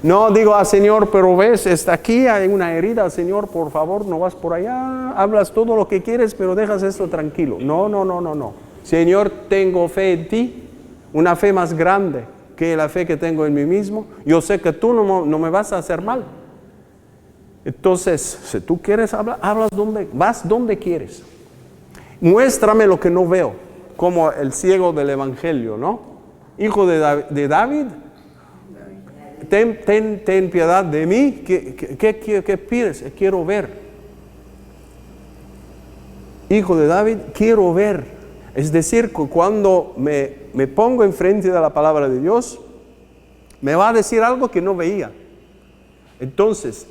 No digo, Señor, pero ves, está aquí, hay una herida, Señor, por favor, no vas por allá, hablas todo lo que quieres, pero dejas esto tranquilo. No. Señor, tengo fe en ti, una fe más grande que la fe que tengo en mí mismo. Yo sé que tú no me vas a hacer mal. Entonces, si tú quieres hablar, vas donde quieres. Muéstrame lo que no veo, como el ciego del Evangelio, ¿no? Hijo de David, ten piedad de mí. ¿Qué pides? Quiero ver. Hijo de David, quiero ver. Es decir, que cuando me pongo enfrente de la palabra de Dios, me va a decir algo que no veía. Entonces,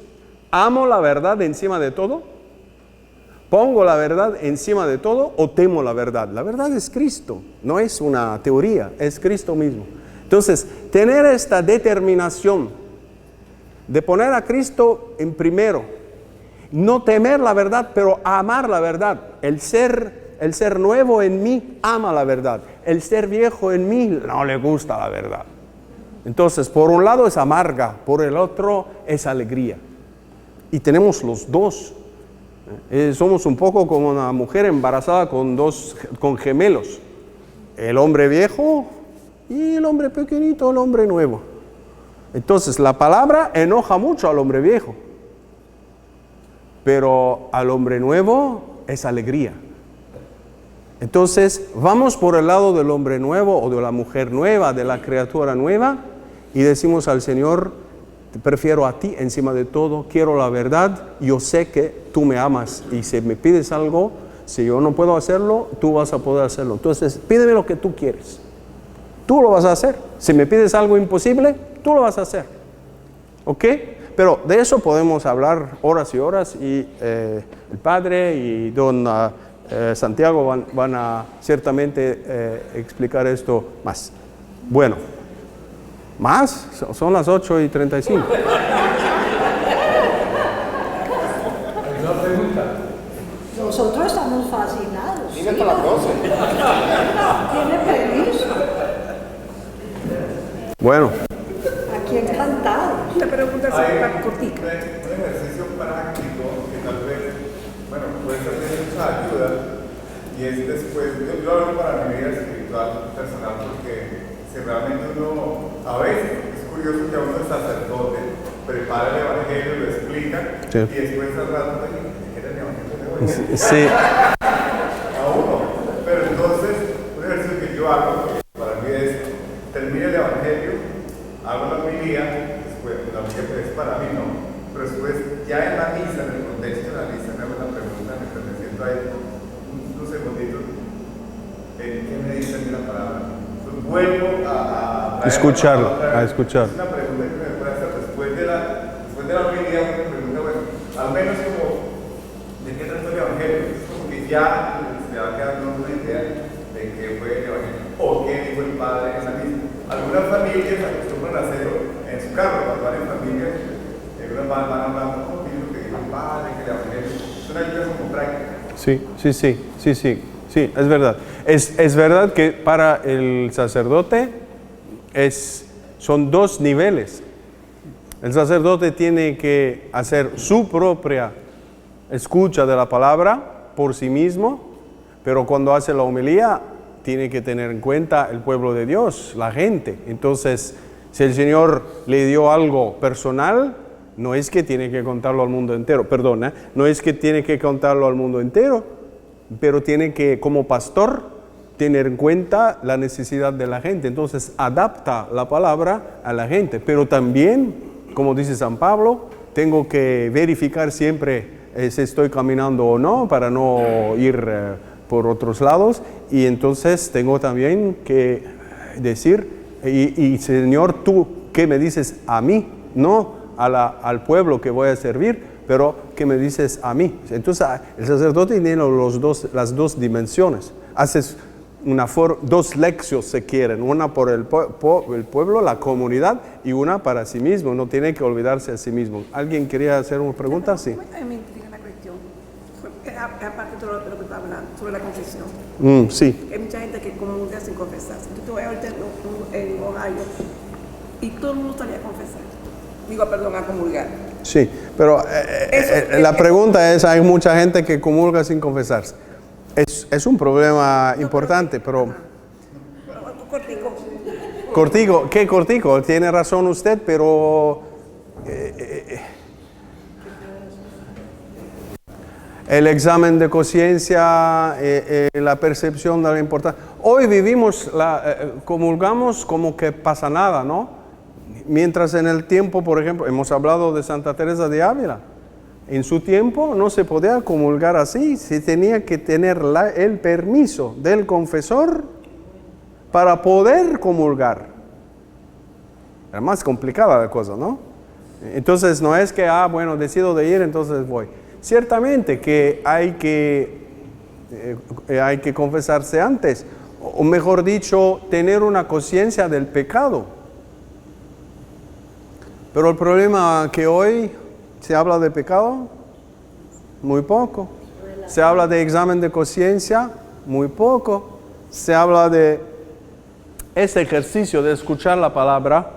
¿amo la verdad encima de todo? ¿Pongo la verdad encima de todo o temo la verdad? La verdad es Cristo, no es una teoría, es Cristo mismo. Entonces, tener esta determinación de poner a Cristo en primero, no temer la verdad, pero amar la verdad. El ser nuevo en mí ama la verdad. El ser viejo en mí no le gusta la verdad. Entonces, por un lado es amarga, por el otro es alegría. Y tenemos los dos. Somos un poco como una mujer embarazada con gemelos. El hombre viejo y el hombre pequeñito, el hombre nuevo. Entonces, la palabra enoja mucho al hombre viejo. Pero al hombre nuevo es alegría. Entonces, vamos por el lado del hombre nuevo o de la mujer nueva, de la criatura nueva, y decimos al Señor, te prefiero a ti encima de todo, quiero la verdad, yo sé que tú me amas y si me pides algo, si yo no puedo hacerlo, tú vas a poder hacerlo. Entonces, pídeme lo que tú quieres. Tú lo vas a hacer. Si me pides algo imposible, tú lo vas a hacer. ¿Ok? Pero de eso podemos hablar horas y horas y el Padre y don Santiago van a ciertamente explicar esto más. Bueno, ¿más? Son las 8:35. ¿Alguna pregunta? Nosotros estamos fascinados. Sigue hasta las 12. Tiene permiso. Bueno, Aquí encantado. Una pregunta Hay así, cortica. un ejercicio práctico que tal vez, bueno, puede ser de mucha ayuda y es después, yo hablo para mi vida espiritual personal porque si realmente uno, a veces es curioso que a uno el sacerdote prepara el evangelio, lo explica Sí. y después al rato ¿qué era el evangelio de hoy? sí, A uno, pero entonces un ejercicio que yo hago, que para mí es, termino el evangelio, hago la homilía, después la homilía pues, es para mí, ¿no? Pero después ya en la misa, en el contexto de la misa, me hago la pregunta mientras me siento ahí unos segunditos, ¿qué me dice a mí la palabra? Entonces, vuelvo a escucharlo, otra vez. a escuchar. Es una pregunta que me puede hacer después de la homilía, una pregunta, bueno, al menos como, ¿de qué trata el evangelio? Es como que ya se va quedando una idea de qué fue el evangelio o qué dijo el padre en la misa. Algunas familias acostumbran a hacerlo en su carro, cuando van en familia, algunas van hablando, ¿cómo que lo que dijo el padre, que el evangelio? Es una ayuda como práctica. Sí, es verdad. Es verdad que para el sacerdote son dos niveles. El sacerdote tiene que hacer su propia escucha de la palabra por sí mismo, pero cuando hace la homilía tiene que tener en cuenta el pueblo de Dios, la gente. Entonces, si el Señor le dio algo personal, no es que tiene que contarlo al mundo entero, no es que tiene que contarlo al mundo entero, pero tiene que, como pastor, tener en cuenta la necesidad de la gente. Entonces, adapta la palabra a la gente, pero también, como dice San Pablo, tengo que verificar siempre si estoy caminando o no, para no ir por otros lados, y entonces tengo también que decir, y Señor, tú, ¿qué me dices a mí? No al pueblo que voy a servir, pero ¿qué me dices a mí? Entonces el sacerdote tiene las dos dimensiones. Haces dos lecciones se quieren, una por el pueblo, la comunidad, y una para sí mismo. No tiene que olvidarse a sí mismo. ¿Alguien quería hacer una pregunta? Sí. Me intriga la cuestión. Aparte de lo que está hablando, sobre la confesión. Sí. Hay mucha gente que comulga sin confesarse. Yo estuve ahorita en Ohio y todo el mundo salía a confesar. A comulgar. Sí, pero la pregunta es, hay mucha gente que comulga sin confesarse. Es un problema importante, pero... Cortico. Cortico, ¿qué cortico? Tiene razón usted, pero... el examen de conciencia, la percepción de la importancia. Hoy comulgamos como que pasa nada, ¿no? Mientras en el tiempo, por ejemplo, hemos hablado de Santa Teresa de Ávila. En su tiempo no se podía comulgar así, se tenía que tener el permiso del confesor para poder comulgar. Era más complicada la cosa, ¿no? Entonces no es que, decido de ir, entonces voy. Ciertamente que hay que confesarse antes, o mejor dicho, tener una conciencia del pecado. Pero el problema que hoy se habla de pecado, muy poco. Se habla de examen de conciencia, muy poco. Se habla de ese ejercicio de escuchar la palabra,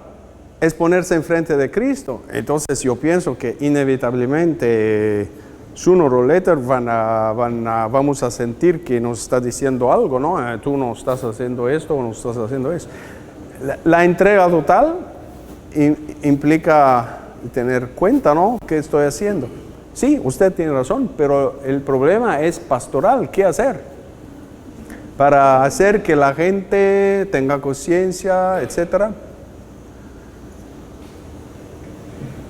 es ponerse enfrente de Cristo. Entonces yo pienso que inevitablemente sooner or later vamos a sentir que nos está diciendo algo, ¿no? Tú no estás haciendo esto o no estás haciendo eso. La entrega total implica tener cuenta, ¿no? ¿Qué estoy haciendo? Sí, usted tiene razón, pero el problema es pastoral. ¿Qué hacer? Para hacer que la gente tenga conciencia, etcétera.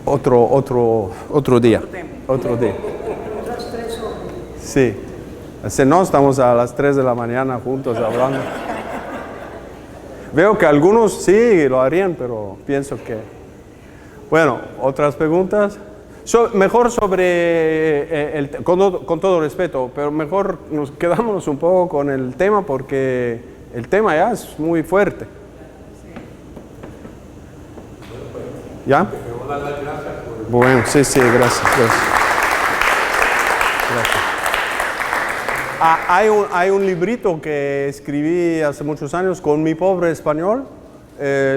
Otro día. Otro día. Otras 3 horas. Sí. Si no, estamos a las 3 de la mañana juntos hablando. Veo que algunos sí lo harían, pero pienso que... Bueno, ¿otras preguntas? Mejor sobre, con todo respeto, pero mejor nos quedamos un poco con el tema porque el tema ya es muy fuerte. ¿Ya? Bueno, sí, gracias. Hay un librito que escribí hace muchos años con mi pobre español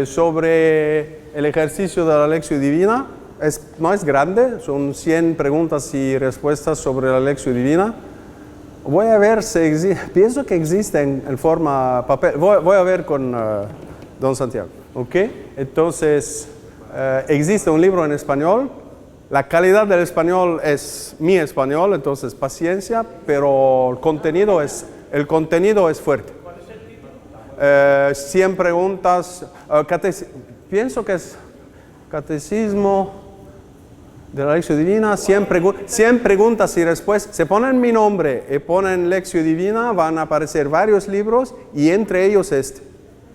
sobre el ejercicio de la Lectio Divina. No es grande, son 100 preguntas y respuestas sobre la Lectio Divina. Voy a ver si existe, pienso que existe en forma papel. Voy a ver con don Santiago, ¿ok? Entonces, existe un libro en español. La calidad del español es mi español, entonces paciencia, pero el contenido es fuerte. 100 preguntas, pienso que es catecismo de la Lectio Divina, 100 preguntas y respuestas. Se ponen mi nombre y ponen Lectio Divina, van a aparecer varios libros y entre ellos este.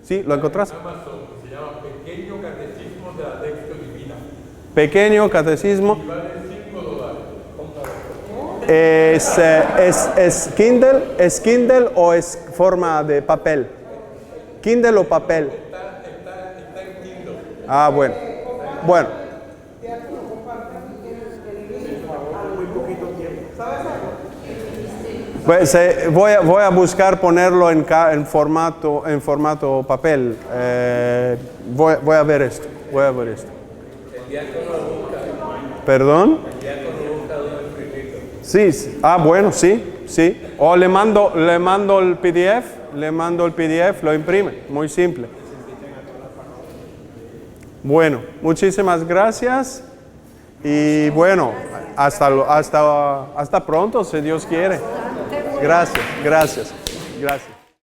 ¿Sí? ¿Lo encontraste? Amazon, se llama Pequeño Catecismo de la Lectio Divina. Pequeño catecismo. Y vale $5. ¿Es Kindle o es forma de papel? ¿Kindle o papel? Está en Kindle. Ah, bueno. Bueno. Pues, voy a buscar ponerlo en formato papel. Voy a ver esto. ¿Perdón? Sí. Ah, bueno, sí. O le mando el PDF, lo imprime. Muy simple. Bueno, muchísimas gracias. Y bueno, hasta pronto, si Dios quiere. Gracias.